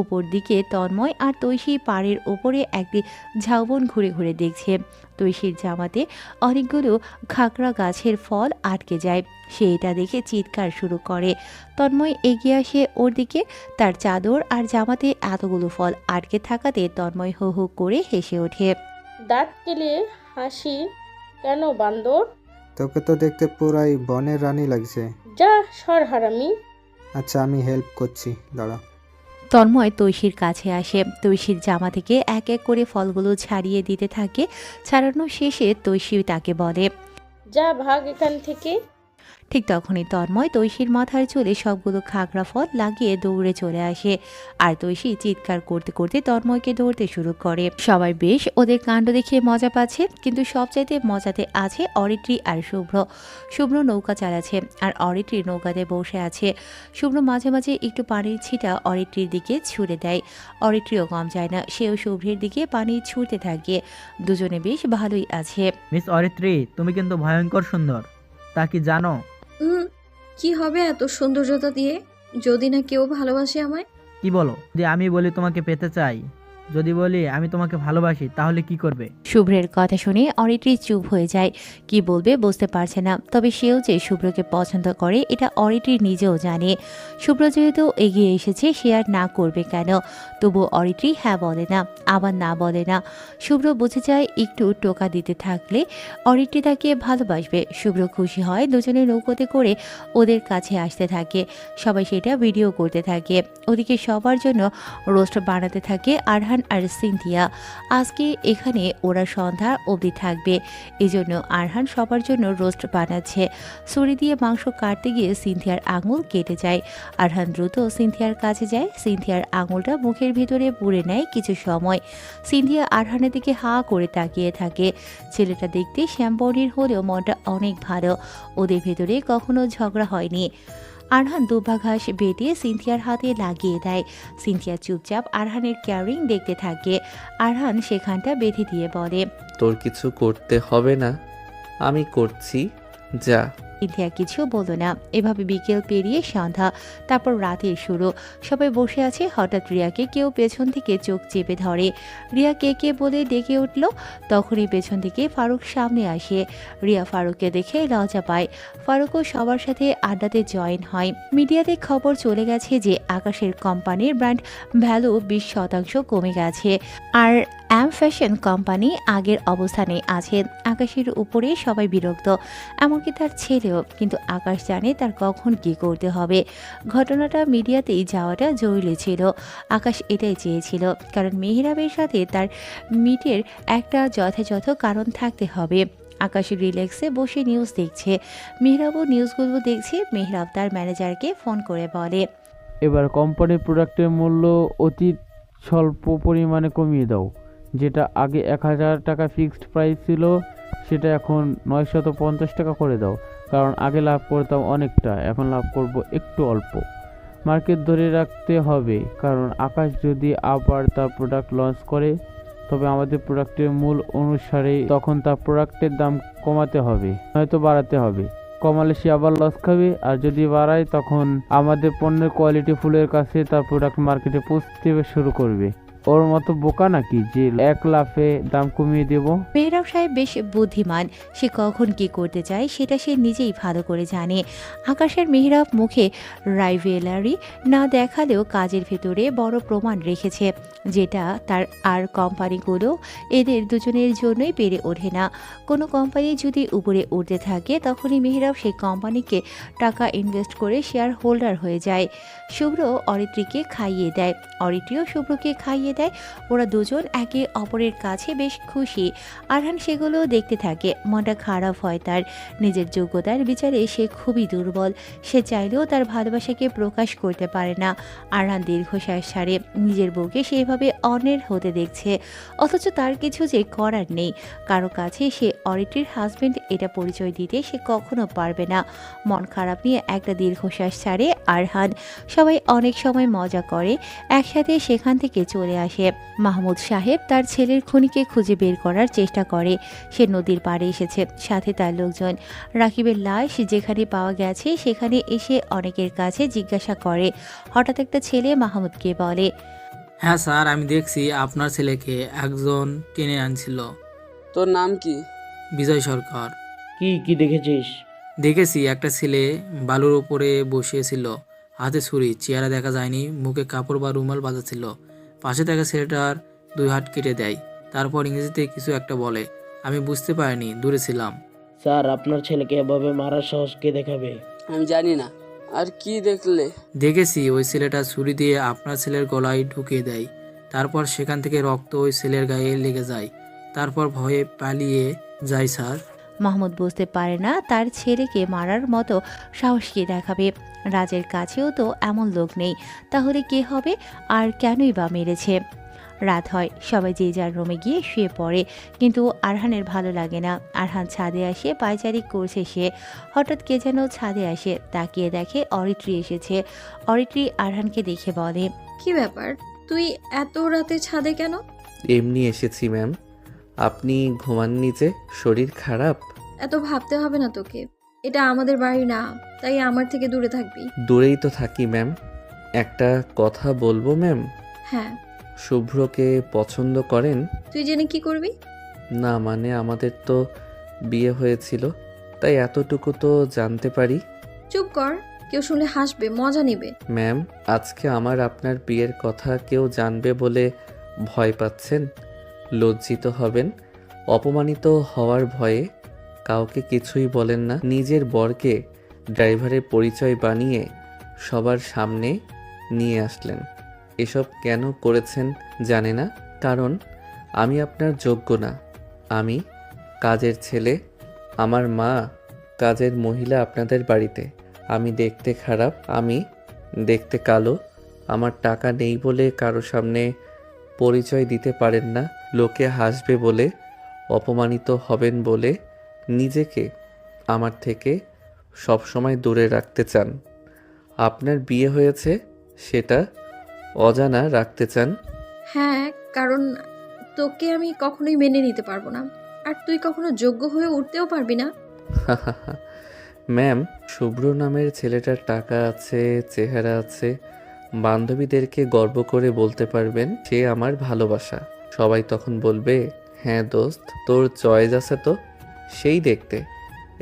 উপর দিকে তন্ময় আর তৈশী পাড়ের ওপরে একটি ঝাউবন ঘুরে ঘুরে দেখছে। তৈশীর জামাতে অনেকগুলো খাকড়া গাছের ফল আটকে যায়। সে এটা দেখে চিৎকার শুরু করে। তন্ময় এগিয়ে আসে ওর দিকে। তার চাদর আর জামাতে এতগুলো ফল আটকে থাকাতে তন্ময় হো হো করে হেসে ওঠে। দাঁত কেলিয়ে হাসি কেন বান্দর? তোকে তো দেখতে পুরাই বনের রানী লাগছে। যা সর হারামি। আচ্ছা, আমি হেল্প করছি, দাঁড়া। তন্ময় তৈশীর কাছে আসে। তৈশীর জামা থেকে এক এক করে ফলগুলো ছাড়িয়ে দিতে থাকে। ছাড়ানো শেষে তৈশী তাকে বলে, যা ভাগ এখান থেকে। ঠিক তখনই তন্ময় তৈশীর মাথার চুলে সবগুলো খাগড়া ফল লাগিয়ে দৌড়ে চলে আসে। আর তৈশী চিৎকার করতে করতে তন্ময়কে ধরতে শুরু করে। সবাই বেশ ওদের কাণ্ড দেখে মজা পাচ্ছে, কিন্তু সবচাইতে মজাতে আছে অরিত্রী আর শুভ্র। শুভ্র নৌকা চালাচ্ছে আর অরিত্রী নৌকাতে বসে আছে। শুভ্র মাঝে মাঝে একটু পানির ছিটা অরিত্রীর দিকে ছুঁড়ে দেয়। অরিত্রীও কম যায় না, সেও শুভ্রের দিকে পানি ছুঁড়তে থাকে। দুজনে বেশ ভালোই আছে। মিস অরিত্রী, তুমি কিন্তু ভয়ঙ্কর সুন্দর, তা কি জানো? কি হবে এত সৌন্দর্যতা দিয়ে, যদি না কেউ ভালোবাসে আমায়? কি বলো? যে আমি বলি তোমাকে পেতে চাই, যদি বলি আমি তোমাকে ভালোবাসি তাহলে কি করবে? শুভ্রের কথা শুনে অরিত্রী চুপ হয়ে যায়। কি বলবে বুঝতে পারছে না। তবে সেও যে শুভ্রকে পছন্দ করে এটা অরিত্রী নিজেও জানে। শুভ্র যেহেতু এগিয়ে এসেছে সে আর না করবে কেন? তবু অরিত্রী হ্যাঁ বলে না, আবার না বলে না। শুভ্র বুঝে যায় একটু টোকা দিতে থাকলে অরিত্রী তাকে ভালোবাসবে। শুভ্র খুশি হয়, দুজনে নৌকোতে করে ওদের কাছে আসতে থাকে। সবাই সেটা ভিডিও করতে থাকে। ওদিকে সবার জন্য রোস্ট বানাতে থাকে আরহান আর সিনথিয়া। আজকে এখানে ওরা সন্ধ্যা অবধি থাকবে, এজন্য আরহান সবার জন্য রোস্ট বানাচ্ছে। ছুরি দিয়ে মাংস কাটতে গিয়ে সিনথিয়ার আঙুল কেটে যায়। আরহান দ্রুত সিনথিয়ার কাছে যায়। সিনথিয়ার আঙুলটা মুখের ভিতরে পুড়ে নেয় কিছু সময়। সিনথিয়া আরহানের দিকে হা করে তাকিয়ে থাকে। ছেলেটা দেখতে শ্যামবর্ণের হলেও মনটা অনেক ভালো। ওদের ভেতরে কখনো ঝগড়া হয়নি। আরহান দুবা ঘাস বেটে সিনথিয়ার হাতে লাগিয়ে দেয়। সিনথিয়া চুপচাপ আরহানের ক্যারিং দেখতে থাকে। আরহান সেখানটা বেঁধে দিয়ে বলে, তোর কিছু করতে হবে না, আমি করছি, যা। সিনথিয়া কিছু বলল না। এভাবে বিকেল পেরিয়ে সন্ধ্যা, তারপর রাতের শুরু। সবাই বসে আছে। হঠাৎ রিয়াকে কেউ পেছন থেকে চোখ চেপে ধরে। রিয়া কে কে বলে ডেকে উঠল। তখনই পেছন থেকে ফারুক সামনে আসে। রিয়া ফারুককে দেখে লজ্জা পায়। ফারুকও সবার সাথে আড্ডাতে জয়েন হয়। মিডিয়াতে খবর চলে গেছে যে আকাশের কোম্পানির ব্র্যান্ড ভ্যালু 20% কমে গেছে, আর ফ্যাশন কোম্পানি আগের অবস্থানে আছে। আকাশের উপরে সবাই বিরক্ত, এমনকি তার ছেলেও। কিন্তু আকাশ জানে তার কখন কি করতে হবে। ঘটনাটা মিডিয়াতেই যাওয়াটা জরুরি ছিল। আকাশ এটাই চেয়েছিল, কারণ মেহরাবের সাথে তার মিটের একটা যথাযথ কারণ থাকতে হবে। আকাশ রিল্যাক্সে বসে নিউজ দেখছে। মেহরাবও নিউজগুলো দেখছে। মেহরাব তার ম্যানেজারকে ফোন করে বলে, এবার কোম্পানির প্রোডাক্টের মূল্য অতি স্বল্প পরিমাণে কমিয়ে দাও। যেটা আগে 1000 টাকা ফিক্সড প্রাইস ছিল সেটা এখন 950 টাকা করে দাও। কারণ আগে লাভ করতাম অনেকটা, এখন লাভ করব একটু অল্প। মার্কেট ধরে রাখতে হবে, কারণ আকাশ যদি আবার তার প্রোডাক্ট লঞ্চ করে তবে আমাদের প্রোডাক্টের মূল অনুসারে তখন তার প্রোডাক্টের দাম কমাতে হবে, হয়তো বাড়াতে হবে। কমালে সে আবার লস খাবে, আর যদি বাড়ায় তখন আমাদের পণ্যের কোয়ালিটি ফুলের কাছে তার প্রোডাক্ট মার্কেটে পৌঁছতে শুরু করবে। ওর মতো বোকা নাকি যে 1 লাফে দাম কমিয়ে দেব? মেহরাব সাহেব বেশ বুদ্ধিমান। সে কখন কি করতে চায় সেটা সে নিজেই ভালো করে জানে। আকাশের মেহরাব মুখে রাইভেলারি না দেখালেও কাজের ভেতরে বড় প্রমাণ রেখেছে, যেটা তার আর কোম্পানিগুলো এদের দুজনের জন্যই পেরে ওঠে না। কোনো কোম্পানি যদি উপরে উঠতে থাকে তখনই মেহরাব সেই কোম্পানিকে টাকা ইনভেস্ট করে শেয়ার হোল্ডার হয়ে যায়। শুভ্র অরিত্রীকে খাইয়ে দেয়, অরিত্রীও শুভ্রকে খাইয়ে দেয়। ওরা দুজন একে অপরের কাছে বেশ খুশি। আরহান সেগুলো দেখতে থাকে। মনটা খারাপ হয় তার। নিজের যোগ্যতার বিচারে সে খুবই দুর্বল। সে চাইলেও তার ভালোবাসাকে প্রকাশ করতে পারে না। আরহান দীর্ঘশ্বাস ছাড়ে। নিজের বউকে সেভাবে অন্যের হতে দেখছে, অথচ তার কিছু যে করার নেই। কারো কাছে সে অরিত্রীর হাজবেন্ড এটা পরিচয় দিতে সে কখনো পারবে না। মন খারাপ নিয়ে একটা দীর্ঘশ্বাস ছাড়ে আরহান। সবাই অনেক সময় মজা করে, একসাথে সেখান থেকে চলে আসে। মাহমুদ সাহেব তার ছেলের খুনিকে খুঁজে বের করার চেষ্টা করে। সে নদীর পাড়ে এসেছে, সাথে তার লোকজন। রাকিবের লাশ যেখানে পাওয়া গেছে সেখানে এসে অনেকের কাছে জিজ্ঞাসা করে। হঠাৎ একটা ছেলে মাহমুদকে বলে, হ্যাঁ স্যার, আমি দেখছি আপনার ছেলেকে একজন টেনে আনছিল। তোর নাম কি? বিজয় সরকার। কি দেখেছিস? দেখেছি একটা ছেলে বালুর উপরে বসিয়েছিল, হাতে ছুরি, চেহারা দেখা যায়নি, মুখে কাপড় বা রুমাল বাঁধাছিল। পাশে থাকা ছেলেটার 2 হাত কেটে দেয়, তারপর ইংরেজিতে কিছু একটা বলে। আমি বুঝতে পারিনি, দূরে ছিলাম। স্যার, আপনার ছেলেকে এভাবে মারার সাহস কে দেখাবে? আমি জানি না। আর কি দেখলে? দেখেছি ওই ছেলেটা ছুরি দিয়ে আপনার ছেলের গলায় ঢুকিয়ে দেয়, তারপর সেখান থেকে রক্ত ওই ছেলের গায়ে লেগে যায়, তারপর ভয়ে পালিয়ে যায় স্যার। মাহমুদ বুঝতে পারে না তার ছেলেকে মারার মতো সাহস কে দেখাবে। রাজের কাছেও তো এমন লোক নেই, তাহলে কে হবে আর কেনই বা মেরেছে? রাত হয়, সবাই যে যার রুমে গিয়ে শুয়ে পড়ে। কিন্তু আরহানের ভালো লাগে না। আরহান ছাদে আসে, পায়চারি করছে সে। হঠাৎ কে যেন ছাদে আসে, তাকিয়ে দেখে অরিত্রী এসেছে। অরিত্রী আরহানকে দেখে বলে, কি ব্যাপার, তুই এত রাতে ছাদে কেন? এমনি এসেছি ম্যাম। আপনি ঘুমাননি যে? শরীর খারাপ? এত ভাবতে হবে না তোকে, এটা আমাদের বাড়ি না, তাই আমার থেকে দূরে থাকবি। দূরেই তো থাকি ম্যাম। একটা কথা বলবো ম্যাম? হ্যাঁ। শুভ্রকে পছন্দ করেন? তুই জেনে কি করবি? না মানে আমাদের তো বিয়ে হয়েছিল, তাই এতটুকু তো জানতে পারি। চুপ কর, কেউ শুনলে হাসবে, মজা নিবে। ম্যাম, আজকে আমার আপনার বিয়ের কথা কেউ জানবে বলে ভয় পাচ্ছেন? লজ্জিত হবেন? অপমানিত হওয়ার ভয়ে কাউকে কিছুই বলেন না। নিজের বরকে ড্রাইভারের পরিচয় বানিয়ে সবার সামনে নিয়ে আসলেন। এসব কেন করেছেন জানে না? কারণ আমি আপনার যোগ্য না। আমি কাজের ছেলে, আমার মা কাজের মহিলা আপনাদের বাড়িতে। আমি দেখতে খারাপ, আমি দেখতে কালো, আমার টাকা নেই বলে কারো সামনে পরিচয় দিতে পারেন না, লোকে হাসবে বলে, অপমানিত হবেন বলে নিজেকে আমার থেকে সবসময় দূরে রাখতে চান। আপনার বিয়ে হয়েছে সেটা অজানা রাখতে চান। হ্যাঁ, কারণ তোকে আমি কখনোই মেনে নিতে পারবো না, আর তুই কখনো যোগ্য হয়ে উঠতেও পারবি না। ম্যাম, শুভ্র নামের ছেলেটার টাকা আছে, চেহারা আছে, বান্ধবীদেরকে গর্ব করে বলতে পারবেন সে আমার ভালোবাসা। সবাই তখন বলবে, হ্যাঁ দোস্ত, তোর চয়েস আছে তো। সেই দেখতে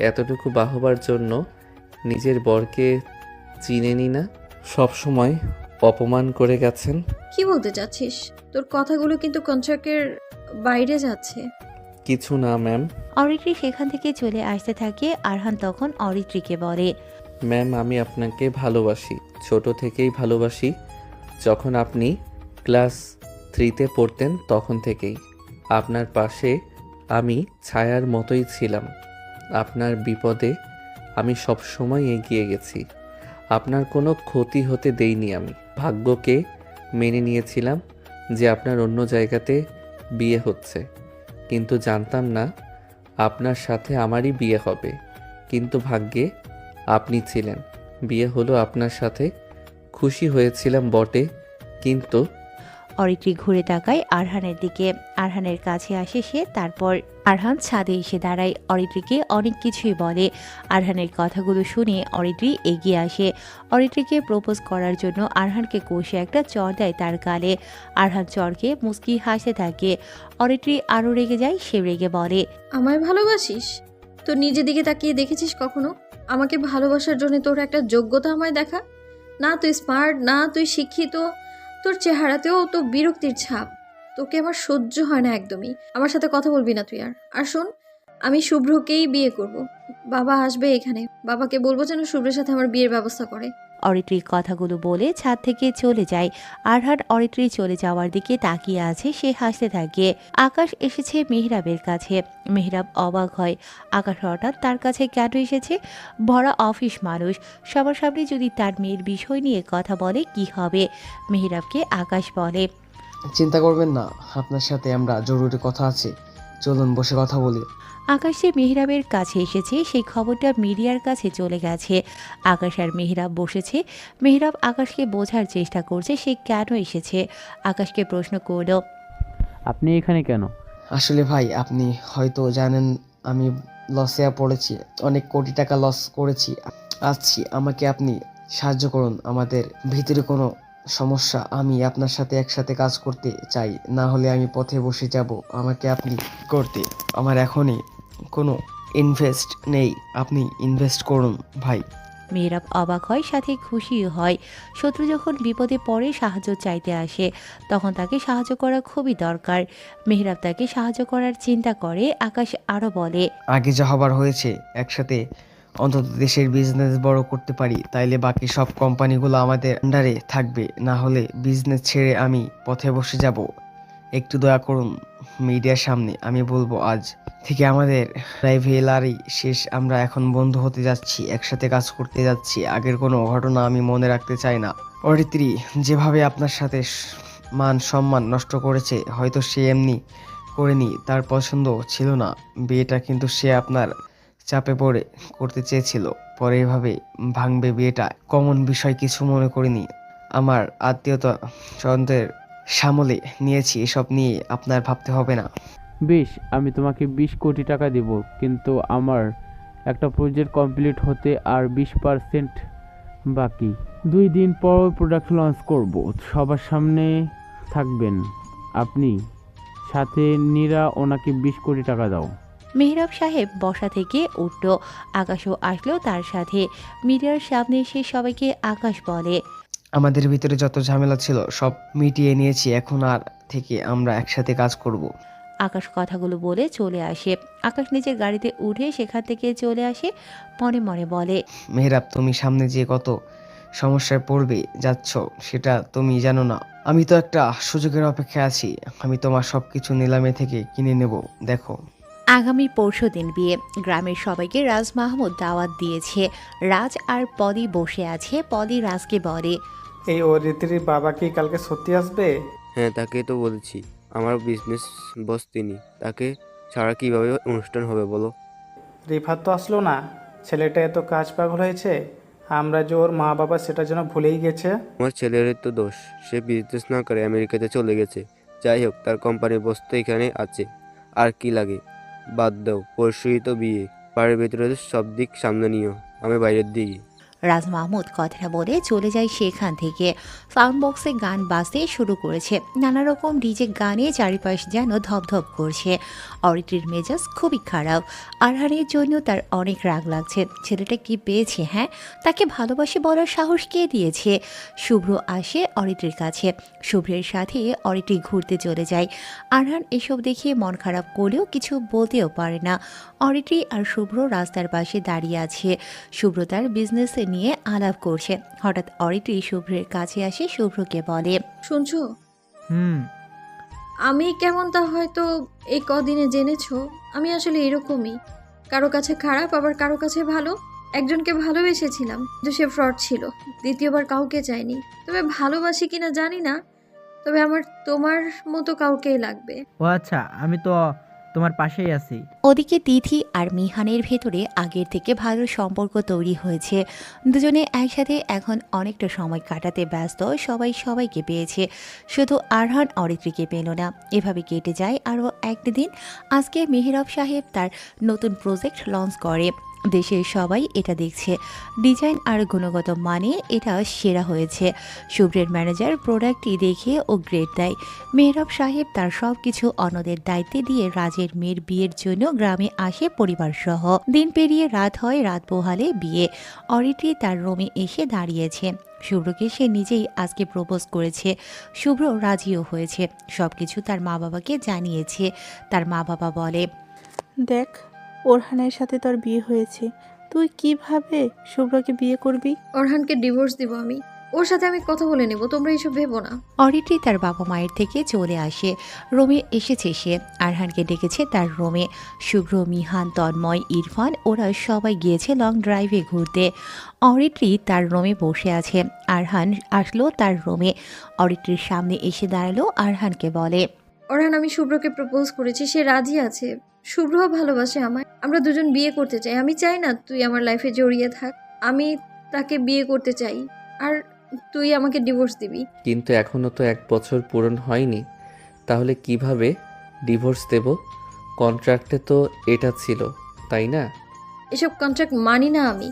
এতটুকু বাহবার জন্য নিজের বরকে চিনেনি না, সবসময় অপমান করে গেছেন। কি বলতে চাচ্ছিস? তোর কথাগুলো কিন্তু কন্ট্রাক্টের বাইরে যাচ্ছে। কিছু না ম্যাম। অরিত্রী সেখান থেকে চলে আসতে থাকে। আরহান তখন অরিত্রীকে বলে, ম্যাম, আমি আপনাকে ভালোবাসি, ছোট থেকেই ভালোবাসি। যখন আপনি ক্লাস 3তে পড়তেন তখন থেকেই আপনার পাশে আমি ছায়ার মতোই ছিলাম। আপনার বিপদে আমি সব সময় এগিয়ে গেছি, আপনার কোনো ক্ষতি হতে দেইনি। আমি ভাগ্যকে মেনে নিয়েছিলাম যে আপনার অন্য জায়গাতে বিয়ে হচ্ছে, কিন্তু জানতাম না আপনার সাথে আমারই বিয়ে হবে। কিন্তু ভাগ্যে আপনি ছিলেন, বিয়ে হলো আপনার সাথে। খুশি হয়েছিলাম বটে, কিন্তু অরিত্রী ঘুরে তাকায় আরহানের দিকে। আরহানের কাছে আসে সে। তারপর আরহান ছাদে এসে দাঁড়ায়, অরিত্রীকে অনেক কিছুই বলে। আরহানের কথাগুলো শুনে অরিত্রী এগিয়ে আসে। অরিত্রীকে প্রপোজ করার জন্য আরহানকে কষে একটা চড় দেয় তার গালে। আরহান চড়কে মুস্কি হাসতে থাকে। অরিত্রী আরও রেগে যায়। সে রেগে বলে, আমায় ভালোবাসিস? তোর নিজের দিকে তাকিয়ে দেখেছিস কখনো? আমাকে ভালোবাসার জন্য তোর একটা যোগ্যতা আমায় দেখা। না তুই স্মার্ট, না তুই শিক্ষিত, তোর চেহারাতেও তো বিরক্তির ছাপ। তোকে আমার সহ্য হয় না একদমই। আমার সাথে কথা বলবি না তুই। আর শোন, আমি শুভ্রকেই বিয়ে করব। বাবা আসবে এখানে, বাবাকে বলবো যেন শুভ্রের সাথে আমার বিয়ের ব্যবস্থা করে। অরিত্রী কথাগুলো বলে ছাদ থেকে চলে যায়। আরহান অরিত্রী চলে যাওয়ার দিকে তাকিয়ে আছে। সে হাসতে থাকে। আকাশ এসেছে মেহরাবের কাছে। মেহরাব অবাক হয়, আকাশ হঠাৎ তার কাছে কেন এসেছে? ভরা অফিস মানুষ, সবার সামনে যদি তার মেয়ের বিষয় নিয়ে কথা বলে কি হবে? মেহরাবকে আকাশ বলে, চিন্তা করবেন না, আপনার সাথে আমরা জরুরি কথা আছে, চলুন বসে কথা বলি। আকাশ যে মেহরাবের কাছে এসেছে সেই খবরটা মিডিয়ার কাছে চলে গেছে। আকাশ আর মেহরাব বসেছে। মেহরাব আকাশকে বোঝার চেষ্টা করছে সে কেন এসেছে। আকাশকে প্রশ্ন করল, আপনি এখানে কেন? আসলে ভাই, আপনি হয়তো জানেন আমি লসে পড়েছি, অনেক কোটি টাকা লস করেছি। আসছি, আমাকে আপনি সাহায্য করুন। আমাদের ভিতরে কোনো সমস্যা, আমি আপনার সাথে একসাথে কাজ করতে চাই, না হলে আমি পথে বসে যাব। আমাকে আপনি করতে, আমার এখনই কোনো ইনভেস্ট নেই, আপনি ইনভেস্ট করুন ভাই। মেহরাব অবাক হয়, সাথে খুশিও হয়। শত্রু যখন বিপদে পড়ে সাহায্য চাইতে আসে তখন তাকে সাহায্য করা খুবই দরকার। মেহরাব তাকে সাহায্য করার চিন্তা করে। আকাশ আরও বলে, আগে যা হবার হয়েছে, একসাথে অন্তত দেশের বিজনেস বড় করতে পারি, তাইলে বাকি সব কোম্পানিগুলো আমাদের আন্ডারে থাকবে, না হলে বিজনেস ছেড়ে আমি পথে বসে যাব। একটু দয়া করুন মিডিয়ার সামনে, আমি বলবো আজ থেকে আমাদের রাইভেলারি শেষ, আমরা এখন বন্ধু হতে যাচ্ছি, একসাথে কাজ করতে যাচ্ছি। আগের কোনো ঘটনা আমি মনে রাখতে চাই না। অরিত্রী যেভাবে আপনার সাথে মান সম্মান নষ্ট করেছে, হয়তো সে এমনি করেনি, তার পছন্দ ছিল না বিয়েটা, কিন্তু সে আপনার চাপে পড়ে করতে চেয়েছিল। পরে এভাবে ভাঙবে বিয়েটা কমন বিষয় কিছু মনে করিনি। আমার আত্মীয়তা স্বজনদের সামলে নিয়েছি, এসব নিয়ে আপনার ভাবতে হবে না। বেশ, আমি তোমাকে 20 কোটি টাকা দেব, কিন্তু আমার একটা প্রজেক্ট কমপ্লিট হতে আর 20% বাকি। 2 দিন পর প্রোডাক্ট লঞ্চ করব, সবার সামনে থাকবেন আপনি, সাথে নীরা ওনাকে 20 কোটি টাকা দাও। মেহরাব সাহেব বসা থেকে উঠল, আকাশও আসলো তার সাথে। মিডিয়ার সামনে এসে সবাইকে আকাশ বলে, আমাদের ভিতরে যত ঝামেলা ছিল সব মিটিয়ে নিয়েছি, এখন আর থেকে আমরা একসাথে কাজ করব। আকাশ কথাগুলো বলে চলে আসে। আকাশ নিজের গাড়িতে উঠে সেখান থেকে চলে আসে, মনে মনে বলে, মেহরাব, তুমি সামনে যে কত সমস্যায় পড়বে যাচ্ছ সেটা তুমি জানো না। আমি তো একটা সুযোগের অপেক্ষায় আছি, আমি তোমার সবকিছু নিলামে থেকে কিনে নেব, দেখো। আগামী পরশুদিন বিয়ে। গ্রামের সবাইকে রাজ মাহমুদ দাওয়াত দিয়েছে। রাজ আর পলি বসে আছে। পলি রাজকে বলে, এই অরিত্রীর বাবা কি কালকে সত্যি আসবে? হ্যাঁ, তাকে তো বলেছি, আমার বিজনেস বস তিনি, তাকে ছাড়া কিভাবে অনুষ্ঠান হবে বলো? রিফাত তো আসলো না, ছেলেটা এত কাজ পাগল হয়েছে, আমরা যে ওর মা বাবা সেটা যেন ভুলেই গেছে। আমার ছেলের তো দোষ, সে বিজনেস না করে আমেরিকাতে চলে গেছে। যাই হোক, তার কোম্পানির বস তো এখানে আছে, আর কি লাগে? বাদ দাও, পরশুই তো বিয়ে, বাড়ির ভেতরে সব দিক সামনে নিও, আমি বাইরের দিকে। রাজ মাহমুদ কথাটা বলে চলে যায় সেখান থেকে। সাউন্ড বক্সে গান বাজতে শুরু করেছে। নানা রকম ডিজে গানে চারিপাশ যেন ধপধপ করছে। অরিত্রীর মেজাজ খুবই খারাপ। আরহানের জন্য তার অনেক রাগ লাগছে। ছেলেটা কি পেয়েছে? হ্যাঁ, তাকে ভালোবাসে বলার সাহস কে দিয়েছে? শুভ্র আসে অরিত্রীর কাছে। শুভ্রের সাথে অরিত্রী ঘুরতে চলে যায়। আরহান এসব দেখে মন খারাপ করলেও কিছু বলতেও পারে না। অরিত্রী আর শুভ্র রাস্তার পাশে দাঁড়িয়ে আছে। শুভ্র তার বিজনেস নিয়ে আলাপ করছে। হঠাৎ অরিত্রী শুভ্রের কাছে আসে, শুভ্রকে বলে, শুনছো? হুম। আমি কেমন তা হয়তো এই কদিনে জেনেছো। আমি আসলে এরকমই, কারো কাছে খারাপ আবার কারো কাছে ভালো। একজনকে ভালোবেসেছিলাম কিন্তু সে ফ্রড ছিল। দ্বিতীয়বার কাউকে চাইনি। তবে ভালোবাসি কিনা জানি না, তবে আমার তোমার মতো কাউকেই লাগবে। ও আচ্ছা, আমি তো তোমার পাশেই আছি। ওদিকে তিথি আর মিহানের ভেতরে আগের থেকে ভালো সম্পর্ক তৈরি হয়েছে। দুজনে একসাথে এখন অনেকটা সময় কাটাতে ব্যস্ত। সবাই সবাইকে পেয়েছে, শুধু আরহান অরিত্রীকে পেল না। এভাবে কেটে যায় আরও একটা দিন। আজকে মেহরাব সাহেব তার নতুন প্রজেক্ট লঞ্চ করে। দেশের সবাই এটা দেখছে। ডিজাইন আর গুণগত মানে এটা সেরা হয়েছে। শুভ্রের ম্যানেজার প্রোডাক্টটি দেখে ও গ্রেড দেয়। মেহরাব সাহেব তার সব কিছু অন্যদের দায়িত্বে দিয়ে রাজের মেয়ের বিয়ের জন্য গ্রামে আসে পরিবার সহ। দিন পেরিয়ে রাত হয়, রাত পোহালে বিয়ে। অরিত্রী তার রুমে এসে দাঁড়িয়েছে। শুভ্রকে সে নিজেই আজকে প্রপোজ করেছে। শুভ্র রাজিও হয়েছে। সবকিছু তার মা বাবাকে জানিয়েছে। তার মা বাবা বলে, দেখ, ওরহানের সাথে তোর বিয়ে হয়েছে, তুই কিভাবে শুভ্রকে বিয়ে করবি? ওরহানকে ডিভোর্স দিব আমি, ওর সাথে আমি কথা বলে নেব, তোমরা এইসব ভেবো না। অরিত্রী তার বাবা মায়ের থেকে চলে আসে। রুমে এসেছে সে। আরহানকে ডেকেছে তার রুমে। শুভ্র, মিহান, তন্ময়, ইরফান ওরা সবাই গিয়েছে লং ড্রাইভে ঘুরতে। অরিত্রী তার রুমে বসে আছে। আরহান আসলো তার রুমে। অরিত্রীর সামনে এসে দাঁড়ালো, আরহানকে বলে, ওরহান, আমি শুভ্রকে প্রপোজ করেছি, সে রাজি আছে। শুভ্রও ভালোবাসে আমায়, আমরা দুজন বিয়ে করতে চাই। আমি চাই না তুই আমার লাইফে জড়িয়ে থাক, আমি তাকে বিয়ে করতে চাই, আর তুই আমাকে ডিভোর্স দিবি। কিন্তু এখনও তো 1 বছর পূরণ হয়নি, তাহলে কিভাবে ডিভোর্স দেব? কন্ট্রাক্টে তো এটা ছিল, তাই না? এসব কন্ট্রাক্ট মানি না আমি।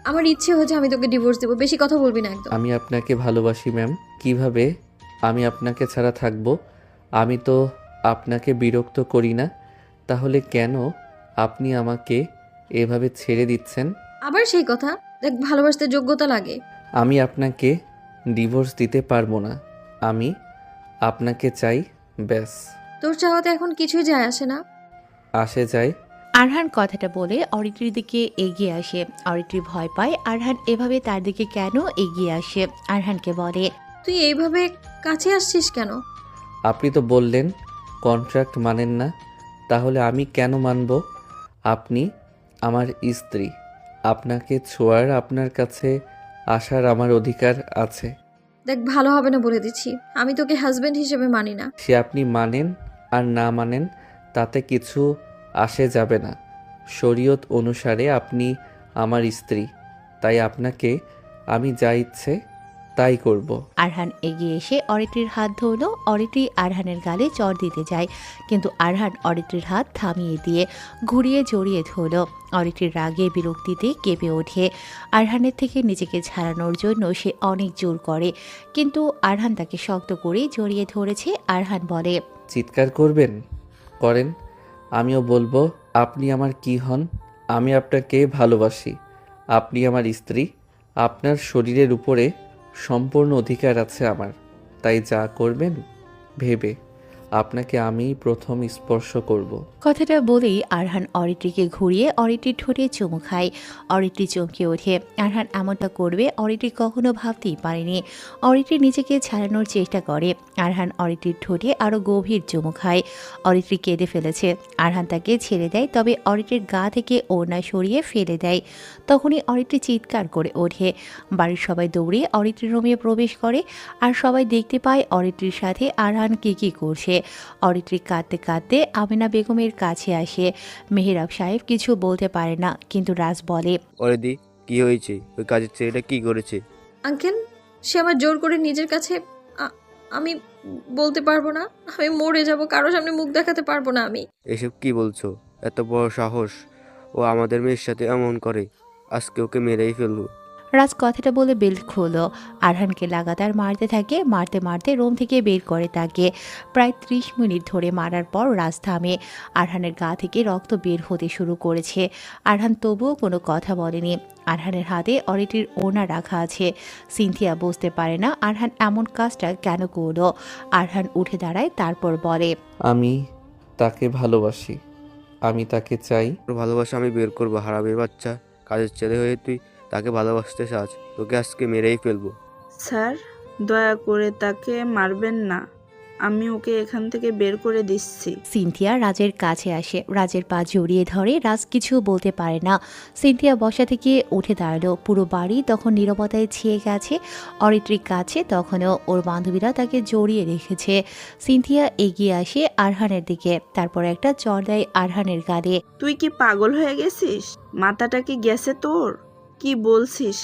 আমার ইচ্ছে হচ্ছে আমি তোকে ডিভোর্স দেবো। বেশি কথা বলবি না একদম। আমি আপনাকে ভালোবাসি ম্যাম, কিভাবে আমি আপনাকে ছাড়া থাকবো? আমি তো আপনাকে বিরক্ত করি না, তাহলে কেন আপনি আমাকে এভাবে ছেড়ে দিচ্ছেন? আবার সেই কথা? দেখ, ভালোবাসতে যোগ্যতা লাগে। আমি আপনাকে ডিভোর্স দিতে পারবো না, আমি আপনাকে চাই, ব্যাস। তোর চাওয়াতে এখন কিছুই যায় আসে না। আসে যায়। আরহান কথাটা বলে অরিত্রীর দিকে এগিয়ে আসে। অরিত্রী ভয় পায় আরহান এভাবে তার দিকে কেন এগিয়ে আসে। আরহানকে বলে, তুই এইভাবে কাছে আসছিস কেন? আপনি তো বললেন কন্ট্রাক্ট মানেন না, তাহলে আমি কেন মানব? আপনি আমার স্ত্রী, আপনাকে ছোঁয়ার, আপনার কাছে আসার আমার অধিকার আছে। দেখ, ভালো হবে না বলে দিচ্ছি, আমি তোকে হাজবেন্ড হিসেবে মানি না। সে আপনি মানেন আর না মানেন তাতে কিছু আসে যাবে না। শরীয়ত অনুসারে আপনি আমার স্ত্রী, তাই আপনাকে আমি যা ইচ্ছে তাই করব। আরহান এগিয়ে এসে অরিত্রীর হাত ধরল। অরিত্রী আরহানের গালে চড় দিতে যায়, কিন্তু আরহান অরিত্রীর হাত থামিয়ে দিয়ে ঘুরিয়ে জড়িয়ে ধরল। অরিত্রীর রাগে বিরক্তিতে কেঁপে ওঠে। আরহানের থেকে নিজেকে ছাড়ানোর জন্য সে অনেক জোর করে, কিন্তু আরহান তাকে শক্ত করে জড়িয়ে ধরেছে। আরহান বলে, চিৎকার করবেন? করেন, আমিও বলবো আপনি আমার কি হন। আমি আপনাকে ভালোবাসি, আপনি আমার স্ত্রী, আপনার শরীরের উপরে সম্পূর্ণ অধিকার আছে আমার। তাই যা করবেন ভেবে আপনাকে আমি প্রথম স্পর্শ করব। কথাটা বলেই আরহান অরিত্রীকে ঘুরিয়ে অরিত্রীর ঠোঁটে চুমু খায়। অরিত্রী চমকে ওঠে। আরহান এমনটা করবে অরিত্রী কখনো ভাবতেই পারেনি। অরিত্রী নিজেকে ছাড়ানোর চেষ্টা করে। আরহান অরিত্রীর ঠোঁটে আরও গভীর চুমু খায়। অরিত্রী কেঁদে ফেলেছে। আরহান তাকে ছেড়ে দেয়, তবে অরিত্রীর গা থেকে ওড়না সরিয়ে ফেলে দেয়। তখনই অরিত্রী চিৎকার করে ওঠে। বাড়ির সবাই দৌড়ে অরিত্রীর রুমে প্রবেশ করে, আর সবাই দেখতে পায় অরিত্রীর সাথে আরহান কী করছে। অরিত্রী কাঁদতে কাঁদতে আমিনা বেগমের কাছে আসে। মেহেরাব সাহেব কিছু বলতে পারে না, কিন্তু রাজ বলে, অরিদি, কি হয়েছে? ওই কাজের ছেলেটা কি করেছে? আঙ্কেল, সে আমার জোর করে নিজের কাছে আমি বলতে পারবো না। আমি মরে যাব, কারো সামনে মুখ দেখাতে পারবো না আমি। এসব কি বলছো? এত বড় সাহস! ও আমাদের মেয়ের সাথে এমন করে। আজকে ওকে মেরেই ফেলবো। রাজ কথাটা বলে বেল্ট খোলো। আরহানকে লাগাতার মারতে থাকে। মারতে মারতে রুম থেকে বের করে তাকে। প্রায় 30 মিনিট ধরে মারার পর রাজ থামে। আরহানের গা থেকে রক্ত বের হতে শুরু করেছে। আরহান তবুও কোনো কথা বলেনি। আরহানের হাতে অরিত্রীর ওড়না রাখা আছে। সিনথিয়া বুঝতে পারে না আরহান এমন কাজটা কেন করলো। আরহান উঠে দাঁড়ায়, তারপর বলে, আমি তাকে ভালোবাসি, আমি তাকে চাই। তোর ভালোবাসা আমি বের করবো। হারামির বাচ্চা, কাজের ছেলে হয়ে তুই তাকে ভালোবাসতে চাস? তোকে আজকে মেরেই ফেলবো। স্যার, দয়া করে তাকে মারবেন না। আমি ওকে এখান থেকে বের করে দিচ্ছি। সিনথিয়া রাজের কাছে আসে। রাজের পা জড়িয়ে ধরে। রাজ কিছু বলতে পারে না। সিনথিয়া বসা থেকে উঠে দাঁড়ালো। পুরো বাড়ি তখন নীরবতায় ছেয়ে গেছে। অরিত্রীর কাছে তখনও ওর বান্ধবীরা তাকে জড়িয়ে রেখেছে। সিনথিয়া এগিয়ে আসে আরহানের দিকে, তারপর একটা চড় দেয় আরহানের গালে। তুই কি পাগল হয়ে গেছিস? মাথাটা কি গেছে তোর? কি বলছিস?